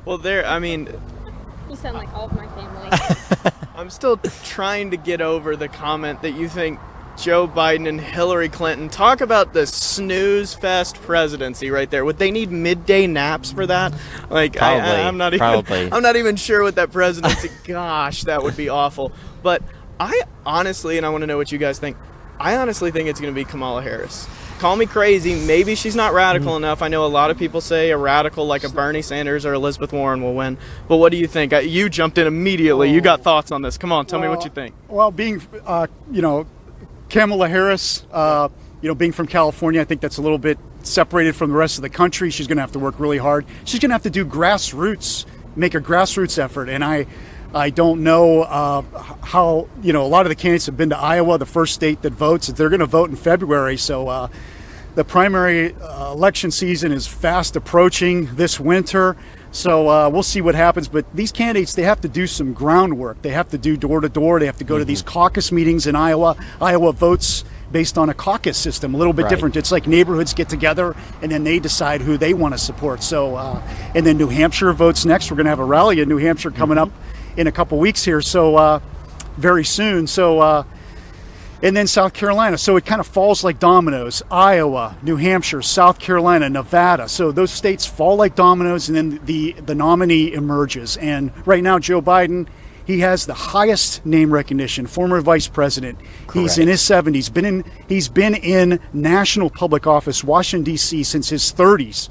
Well, You sound like all of my family. I'm still trying to get over the comment that you think Joe Biden and Hillary Clinton talk about the snooze fest presidency right there. Would they need midday naps for that? Like, I'm not even sure what that presidency. Gosh, that would be awful. But I honestly, and I want to know what you guys think, I honestly think it's going to be Kamala Harris. Call me crazy. Maybe she's not radical enough. I know a lot of people say a radical like a Bernie Sanders or Elizabeth Warren will win. But what do you think? You jumped in immediately. You got thoughts on this. Come on, tell me what you think. Well, being, Kamala Harris, being from California, I think that's a little bit separated from the rest of the country. She's going to have to work really hard. She's going to have to do make a grassroots effort. And I don't know how, a lot of the candidates have been to Iowa, the first state that votes. They're going to vote in February. So the primary election season is fast approaching this winter. So we'll see what happens. But these candidates, they have to do some groundwork. They have to do door-to-door. They have to go to these caucus meetings in Iowa. Iowa votes based on a caucus system, a little bit different. It's like neighborhoods get together and then they decide who they want to support. So, and then New Hampshire votes next. We're going to have a rally in New Hampshire coming up in a couple weeks here, so very soon. So, and then South Carolina. So it kind of falls like dominoes. Iowa, New Hampshire, South Carolina, Nevada. So those states fall like dominoes, and then the nominee emerges. And right now, Joe Biden, he has the highest name recognition, former vice president. Correct. He's in his 70s. He's been in national public office, Washington, D.C. since his 30s.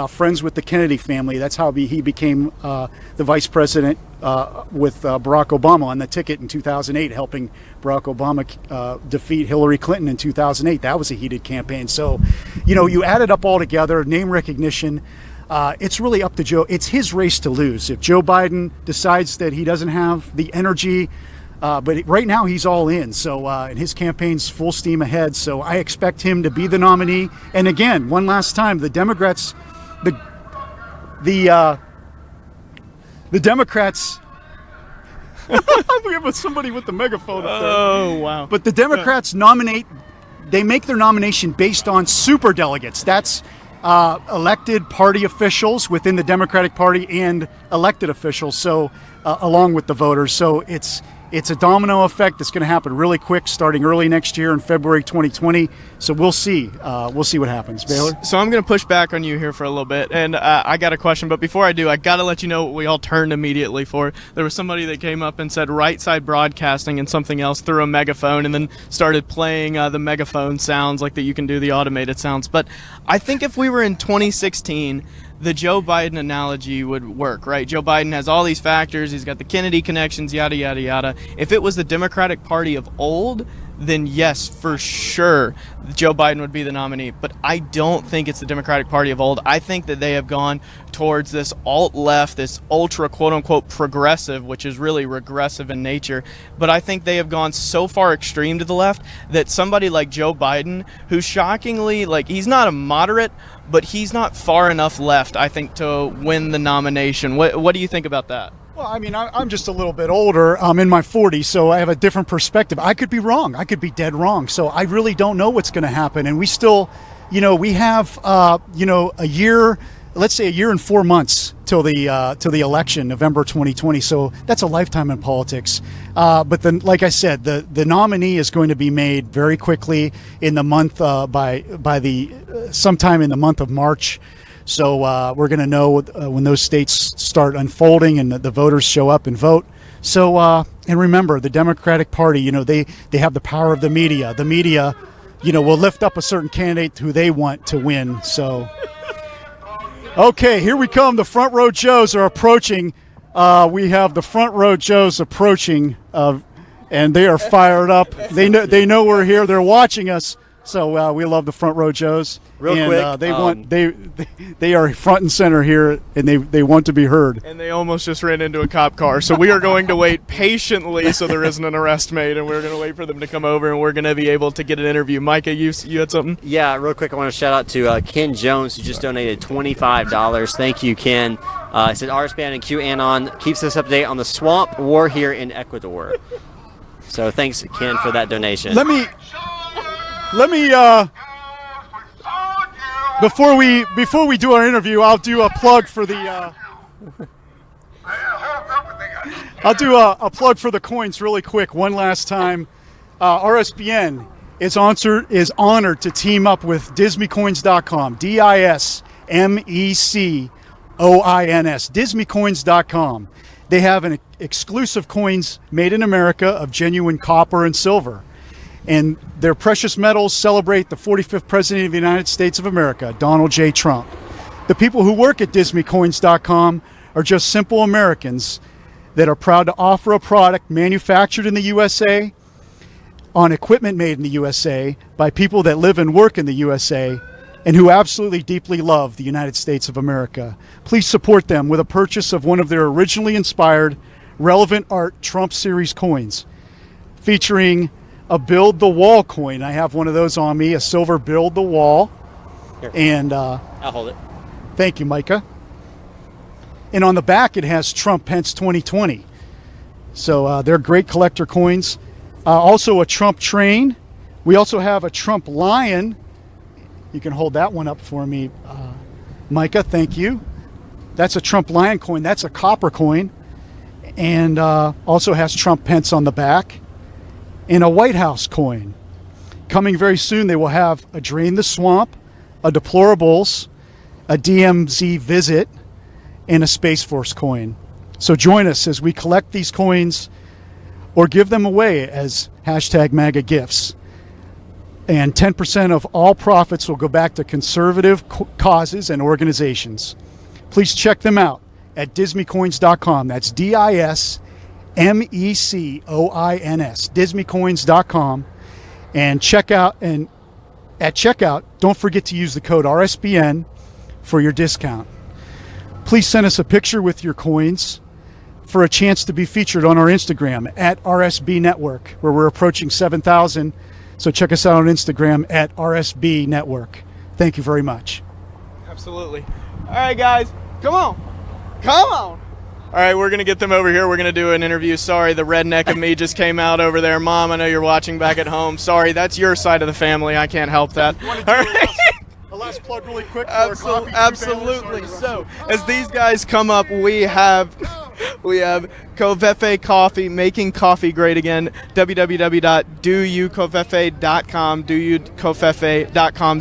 Friends with the Kennedy family. That's how he became the vice president with Barack Obama on the ticket in 2008, helping Barack Obama defeat Hillary Clinton in 2008. That was a heated campaign. So, you add it up all together, name recognition. It's really up to Joe. It's his race to lose. If Joe Biden decides that he doesn't have the energy, but right now he's all in. So, and his campaign's full steam ahead. So I expect him to be the nominee. And again, one last time, the Democrats, the Democrats. We have somebody with the megaphone up there. Oh, wow. But the Democrats they make their nomination based on superdelegates. That's elected party officials within the Democratic Party and elected officials, so along with the voters. So it's a domino effect that's going to happen really quick, starting early next year in February 2020. So we'll see. We'll see what happens. Baylor? So I'm going to push back on you here for a little bit, and I got a question. But before I do, I got to let you know what we all turned immediately for. There was somebody that came up and said right side broadcasting and something else through a megaphone, and then started playing the megaphone sounds like that you can do the automated sounds. But I think if we were in 2016, the Joe Biden analogy would work, right? Joe Biden has all these factors. He's got the Kennedy connections, yada, yada, yada. If it was the Democratic Party of old, then yes, for sure, Joe Biden would be the nominee. But I don't think it's the Democratic Party of old. I think that they have gone towards this alt-left, this ultra quote-unquote progressive, which is really regressive in nature. But I think they have gone so far extreme to the left that somebody like Joe Biden, who shockingly, he's not a moderate, but he's not far enough left, I think, to win the nomination. What do you think about that? Well, I mean, I'm just a little bit older. I'm in my 40s, so I have a different perspective. I could be wrong. I could be dead wrong. So I really don't know what's going to happen. And we still, we have, a year, let's say a year and 4 months till the election, November 2020. So that's a lifetime in politics. But then, like I said, the nominee is going to be made very quickly in the month sometime in the month of March. So we're going to know when those states start unfolding and the voters show up and vote. So and remember, the Democratic Party, they have the power of the media. The media, will lift up a certain candidate who they want to win. So, okay, here we come. The front row Joes are approaching. We have the front row Joes approaching, and they are fired up. They know we're here. They're watching us. So we love the front row Joes. Real quick, they are front and center here, and they want to be heard. And they almost just ran into a cop car. So we are going to wait patiently so there isn't an arrest made, and we're going to wait for them to come over, and we're going to be able to get an interview. Micah, you had something? Yeah, real quick, I want to shout out to Ken Jones, who just donated $25. Thank you, Ken. It said RSBN and QAnon keeps us up to date on the swamp war here in Ecuador. So thanks, Ken, for that donation. Let me before we do our interview, I'll do a plug for the a plug for the coins really quick one last time. RSBN is honored to team up with dismeycoins.com, DISMECOINS, dismeycoins.com. They have an exclusive coins made in America of genuine copper and silver. And their precious metals celebrate the 45th President of the United States of America, Donald J. Trump. The people who work at dismeycoins.com are just simple Americans that are proud to offer a product manufactured in the USA on equipment made in the USA by people that live and work in the USA and who absolutely deeply love the United States of America. Please support them with a purchase of one of their originally inspired relevant art Trump series coins featuring a Build the Wall coin. I have one of those on me, a silver Build the Wall. Here. And I'll hold it. thank you, Micah. And on the back, it has Trump Pence 2020. So they're great collector coins. Also a Trump train. We also have a Trump lion. You can hold that one up for me, Micah. Thank you. That's a Trump lion coin. That's a copper coin. And also has Trump Pence on the back. And a White House coin. Coming very soon, they will have a Drain the Swamp, a Deplorables, a DMZ Visit, and a Space Force coin. So join us as we collect these coins or give them away as #MAGA gifts. And 10% of all profits will go back to conservative causes and organizations. Please check them out at dismeycoins.com. That's DISMECOINS, dismeycoins.com. And at checkout, don't forget to use the code RSBN for your discount. Please send us a picture with your coins for a chance to be featured on our Instagram at RSB Network, where we're approaching 7,000. So check us out on Instagram at RSB Network. Thank you very much. Absolutely. All right, guys, come on. Come on. All right, we're going to get them over here. We're going to do an interview. Sorry, the redneck of me just came out over there. Mom, I know you're watching back at home. Sorry, that's your side of the family. I can't help that. All right. A last plug really quick for our coffee. Absolutely. So, as these guys come up, we have Covfefe Coffee, making coffee great again. www.doyoukofefe.com, doyoukofefe.com,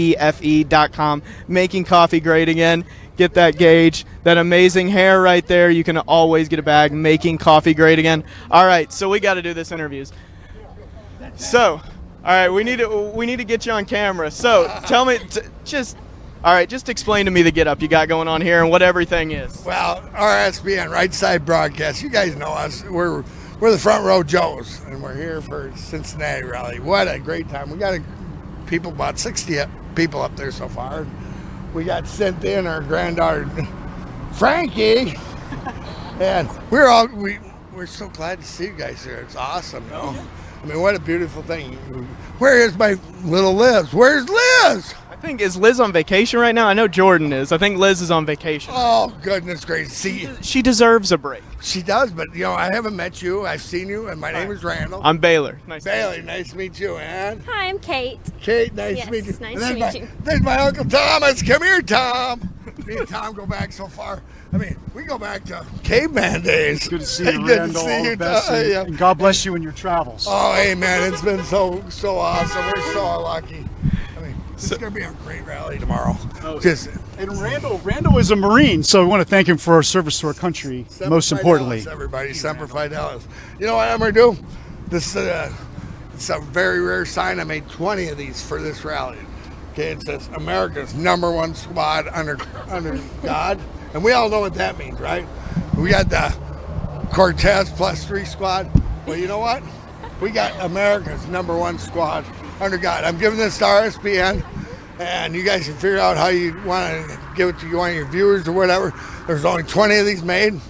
COVFEFE.com, making coffee great again. Get that Gage, that amazing hair right there. You can always get a bag, making coffee great again. All right, so we got to do this interviews. So, all right, we need to get you on camera. So, tell me, just explain to me the get-up you got going on here and what everything is. Well, RSBN, Right Side Broadcast. You guys know us. We're the Front Row Joes, and we're here for Cincinnati rally. What a great time. We got about 60 people up there so far. We got Cynthia and our granddaughter, Frankie, and we're so glad to see you guys here. It's awesome, you know. I mean, what a beautiful thing. Where is my little Liz? Where's Liz? I think, is Liz on vacation right now? I know Jordan is. I think Liz is on vacation. Oh, goodness gracious. See, she deserves a break. She does, but, you know, I haven't met you. I've seen you, and my name is Randall. I'm Baylor. Baylor, nice to meet you, and Hi, I'm Kate. Kate, nice to meet you. Nice to meet you. There's my Uncle Thomas. Come here, Tom. Me and Tom go back so far. I mean, we go back to caveman days. Good to see you, Good Randall. to see All you, the best, Tom. Yeah. and God bless you in your travels. Oh, hey, man, it's been so awesome. We're so lucky. I mean, this is going to be a great rally tomorrow. And Randall is a Marine, so we want to thank him for our service to our country, most importantly. Everybody, Semper Fidelis. You know what I'm going to do? This it's a very rare sign. I made 20 of these for this rally. Okay, it says America's #1 squad under God. And we all know what that means, right? We got the Cortez +3 squad. Well, you know what? We got America's #1 squad under God. I'm giving this to RSBN, and you guys can figure out how you want to give it to one of your viewers or whatever. There's only 20 of these made.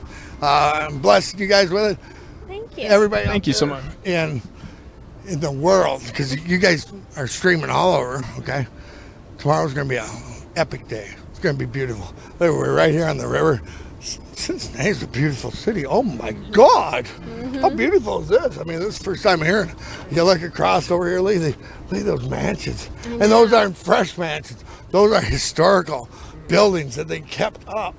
I'm blessing you guys with it. Thank you. Everybody, Thank you so much. In the world, because you guys are streaming all over. Okay, tomorrow's going to be an epic day. It's going to be beautiful. Look, we're right here on the river. Cincinnati's a beautiful city. Oh my God, how beautiful is this? I mean, this is the first time hearing. You look across over here, look at those mansions, and those aren't fresh mansions. Those are historical buildings that they kept up.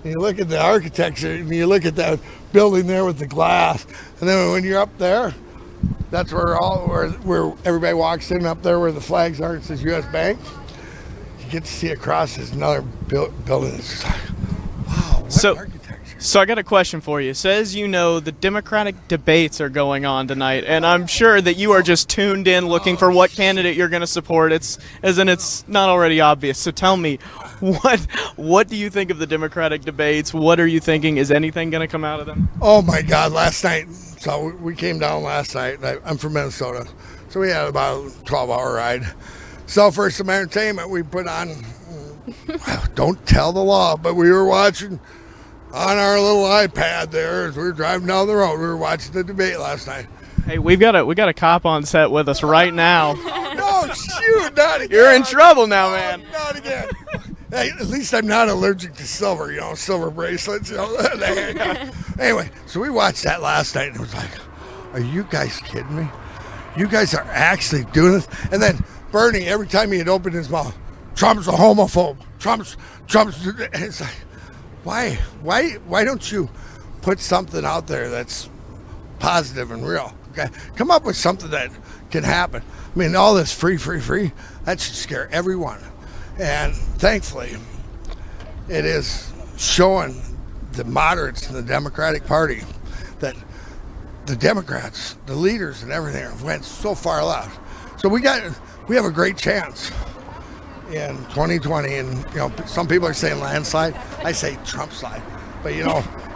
And you look at the architecture, and you look at that building there with the glass, and then when you're up there, that's where everybody walks in up there where the flags are. It says U.S. Bank. You get to see across there's another building. It's just like, wow, what architecture. So I got a question for you. It says the Democratic debates are going on tonight, and I'm sure that you are just tuned in looking for what candidate you're going to support. It's not already obvious. So tell me, what do you think of the Democratic debates? What are you thinking? Is anything going to come out of them? Oh my God, last night. So we came down last night. I'm from Minnesota, so we had about a 12-hour ride. So for some entertainment, we put on, don't tell the law, but we were watching on our little iPad there as we were driving down the road. We were watching the debate last night. Hey, we got a cop on set with us right now. No, shoot, not again. You're in trouble now, man. Not again. Hey, at least I'm not allergic to silver, silver bracelets. Anyway, so we watched that last night, and it was like, are you guys kidding me? You guys are actually doing this? And then Bernie, every time he'd open his mouth, Trump's a homophobe. Trump's. And it's like, why don't you put something out there that's positive and real? Okay, come up with something that can happen. I mean, all this free, that should scare everyone. And thankfully, it is showing the moderates in the Democratic Party that the Democrats, the leaders and everything went so far left. So we have a great chance in 2020. And, some people are saying landslide. I say Trump slide. But,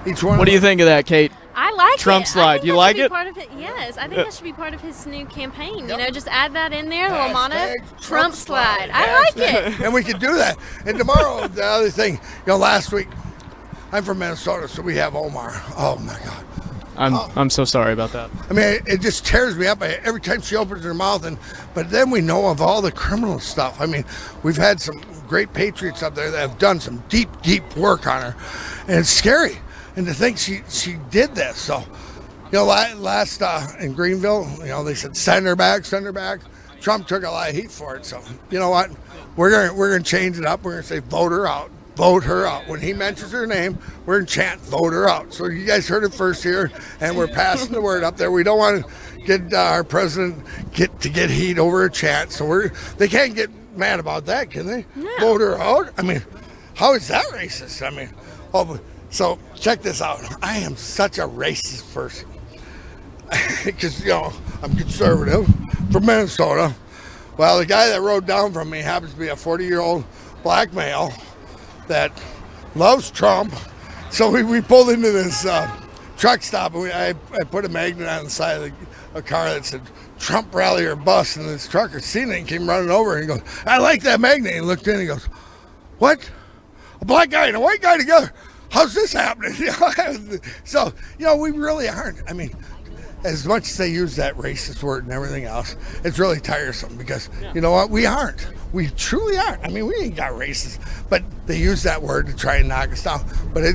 each one. What do you think of that, Kate? I like Trump slide. You like it? Part of it? Yes, I think that should be part of his new campaign. Just add that in there, little motto. Trump slide. I like it. And we can do that. And tomorrow, the other thing, last week, I'm from Minnesota, so we have Omar. Oh my God. I'm so sorry about that. I mean, it just tears me up every time she opens her mouth. But then we know of all the criminal stuff. I mean, we've had some great patriots up there that have done some deep work on her, and it's scary. And to think she did this. So, last in Greenville, they said send her back. Trump took a lot of heat for it. So, you know what? We're gonna change it up. We're gonna say vote her out. Vote her out. When he mentions her name, we're going to chant, vote her out. So you guys heard it first here, and we're passing the word up there. We don't want to get our president get heat over a chant. So they can't get mad about that, can they? No. Vote her out? I mean, how is that racist? I mean, so check this out. I am such a racist person because, I'm conservative from Minnesota. Well, the guy that rode down from me happens to be a 40-year-old black male that loves Trump. So we pulled into this truck stop, and I put a magnet on the side of a car that said Trump rally or bust, and this trucker seen it and came running over, and he goes, I like that magnet. And he looked in and he goes, what? A black guy and a white guy together? How's this happening? So, we really aren't. I mean, as much as they use that racist word and everything else, it's really tiresome because, you know what, we aren't. We truly aren't. I mean, we ain't got racist, but they use that word to try and knock us down. But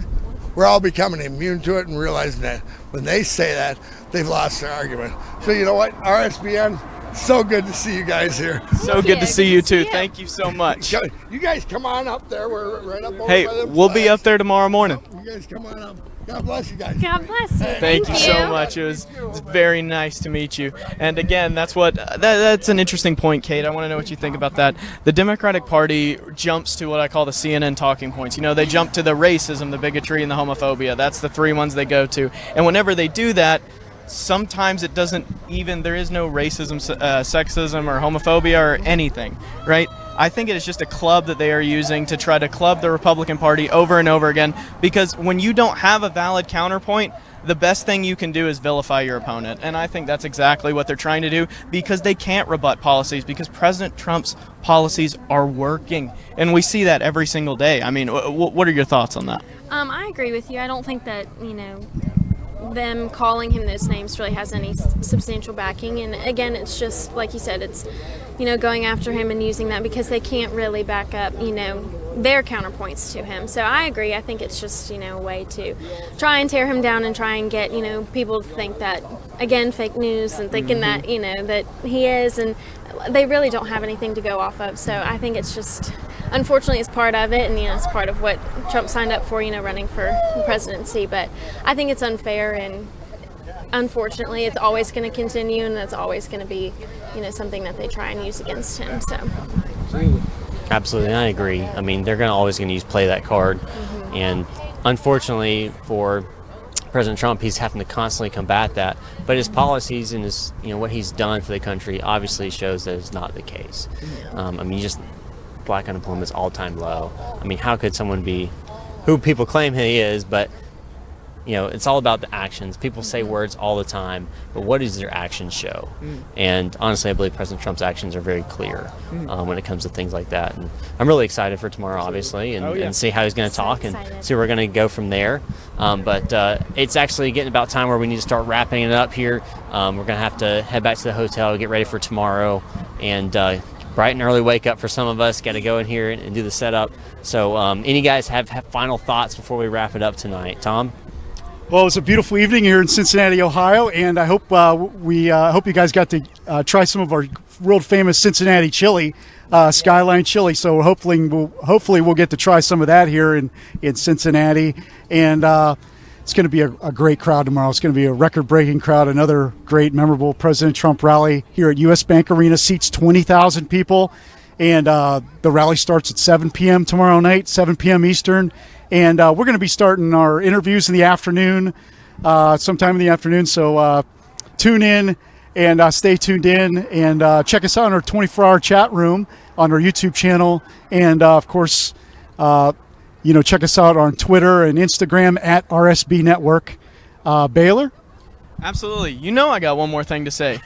we're all becoming immune to it and realizing that when they say that, they've lost their argument. So you know what, RSBN, so good to see you guys here. So good to see you too. Thank you so much. You guys come on up there. We're right up over Hey, by the we'll be up there tomorrow morning. You guys come on up. God bless you guys. God bless you. Thank you so much. It was very nice to meet you. And again, that's an interesting point, Kate. I want to know what you think about that. The Democratic Party jumps to what I call the CNN talking points. They jump to the racism, the bigotry, and the homophobia. That's the three ones they go to. And whenever they do that, sometimes it doesn't even, there is no racism, sexism, or homophobia or anything, right? I think it is just a club that they are using to try to club the Republican Party over and over again, because when you don't have a valid counterpoint, the best thing you can do is vilify your opponent. And I think that's exactly what they're trying to do, because they can't rebut policies, because President Trump's policies are working. And we see that every single day. I mean, what are your thoughts on that? I agree with you. I don't think that, them calling him those names really has any substantial backing. And again, it's just like you said, it's going after him and using that because they can't really back up their counterpoints to him. So I agree. I think it's just, a way to try and tear him down and try and get, people to think that, again, fake news and thinking that, that he is, and they really don't have anything to go off of. So I think it's just, unfortunately, it's part of it, and, it's part of what Trump signed up for, running for the presidency. But I think it's unfair, and unfortunately, it's always going to continue, and that's always going to be, something that they try and use against him. So. Absolutely, I agree. I mean, they're always going to play that card, and unfortunately for President Trump, he's having to constantly combat that. But his policies and his, what he's done for the country obviously shows that it's not the case. I mean, just black unemployment is all-time low. I mean, how could someone be who people claim he is, but it's all about the actions. People say words all the time, but what does their actions show? And honestly, I believe President Trump's actions are very clear when it comes to things like that. And I'm really excited for tomorrow, obviously, and see how he's going to talk and see where we're going to go from there. But it's actually getting about time where we need to start wrapping it up here. We're going to have to head back to the hotel, get ready for tomorrow, and bright and early wake up for some of us. Got to go in here and do the setup. So any guys have final thoughts before we wrap it up tonight? Tom? Well, it was a beautiful evening here in Cincinnati, Ohio, and I hope hope you guys got to try some of our world famous Cincinnati chili, Skyline chili. So hopefully we'll get to try some of that here in Cincinnati, and it's going to be a great crowd tomorrow. It's going to be a record-breaking crowd. Another great, memorable President Trump rally here at U.S. Bank Arena. Seats 20,000 people, and the rally starts at 7 p.m. tomorrow night, 7 p.m. Eastern. And we're going to be starting our interviews in the afternoon, sometime in the afternoon. So tune in and stay tuned in, and check us out on our 24-hour chat room on our YouTube channel. And, of course, check us out on Twitter and Instagram at RSB Network. Baylor? Absolutely. I got one more thing to say.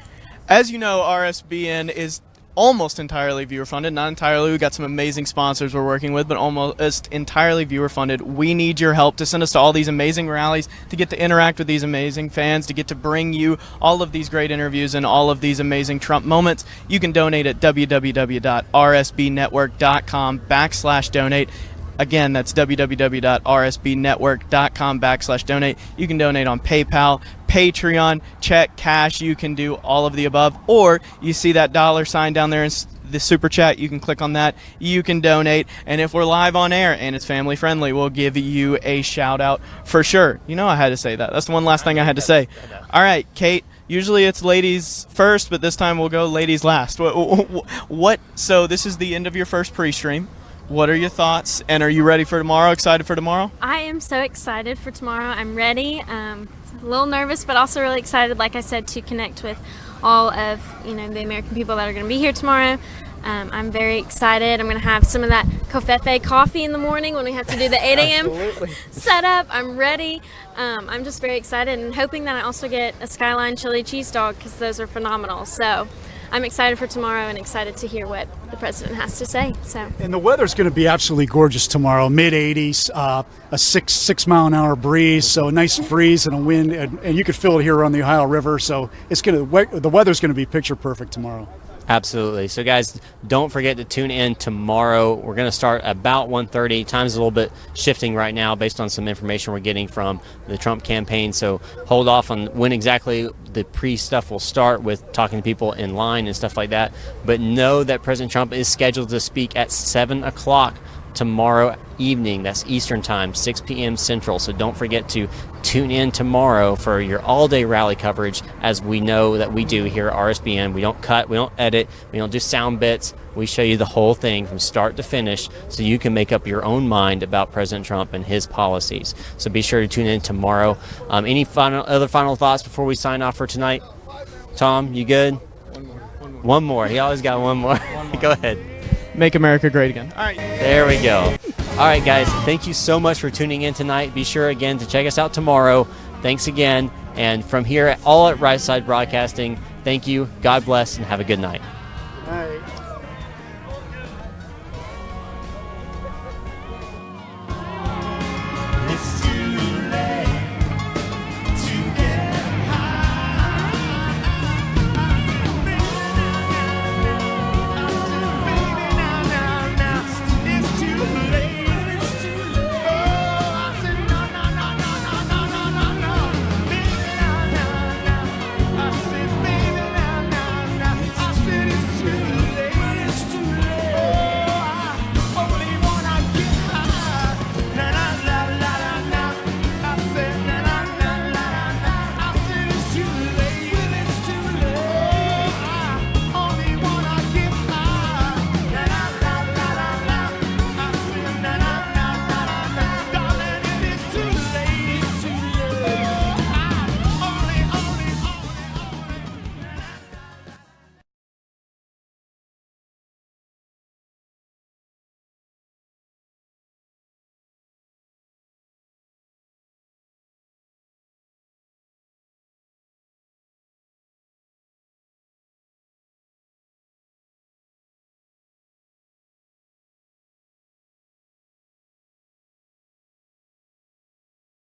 As you know, RSBN is almost entirely viewer funded. Not entirely. We've got some amazing sponsors we're working with, but almost entirely viewer funded. We need your help to send us to all these amazing rallies, to get to interact with these amazing fans, to get to bring you all of these great interviews and all of these amazing Trump moments. You can donate at www.rsbnetwork.com/donate. Again, that's www.rsbnetwork.com/donate. You can donate on PayPal, Patreon, check, cash. You can do all of the above. Or you see that $sign down there in the super chat. You can click on that. You can donate. And if we're live on air and it's family friendly, we'll give you a shout out for sure. I had to say that. That's the one last thing I had to say. All right, Kate. Usually it's ladies first, but this time we'll go ladies last. So this is the end of your first pre-stream. What are your thoughts, and are you ready for tomorrow? Excited for tomorrow? I am so excited for tomorrow. I'm ready. A little nervous, but also really excited, like I said, to connect with all of the American people that are going to be here tomorrow. I'm very excited. I'm going to have some of that covfefe coffee in the morning when we have to do the 8 a.m. setup. I'm ready. I'm just very excited, and hoping that I also get a Skyline chili cheese dog, because those are phenomenal. So I'm excited for tomorrow and excited to hear what the president has to say. And the weather's going to be absolutely gorgeous tomorrow. Mid-80s, a 6 mile an hour breeze, so a nice breeze and a wind, and you could feel it here on the Ohio River. So the weather's going to be picture perfect tomorrow. Absolutely. So, guys, don't forget to tune in tomorrow. We're going to start about 1:30. Time's a little bit shifting right now based on some information we're getting from the Trump campaign. So hold off on when exactly the pre-stuff will start with talking to people in line and stuff like that. But know that President Trump is scheduled to speak at 7 o'clock tomorrow evening. That's Eastern Time, 6 p.m. Central. So don't forget to tune in tomorrow for your all-day rally coverage, as we know that we do here at RSBN. We don't cut, we don't edit, we don't do sound bits. We show you the whole thing from start to finish so you can make up your own mind about President Trump and his policies. So be sure to tune in tomorrow. Any other final thoughts before we sign off for tonight? Tom, you good? One more. He always got one more. Go ahead. Make America great again. All right. There we go. All right, guys. Thank you so much for tuning in tonight. Be sure, again, to check us out tomorrow. Thanks again. And from here, all at Right Side Broadcasting, thank you. God bless, and have a good night.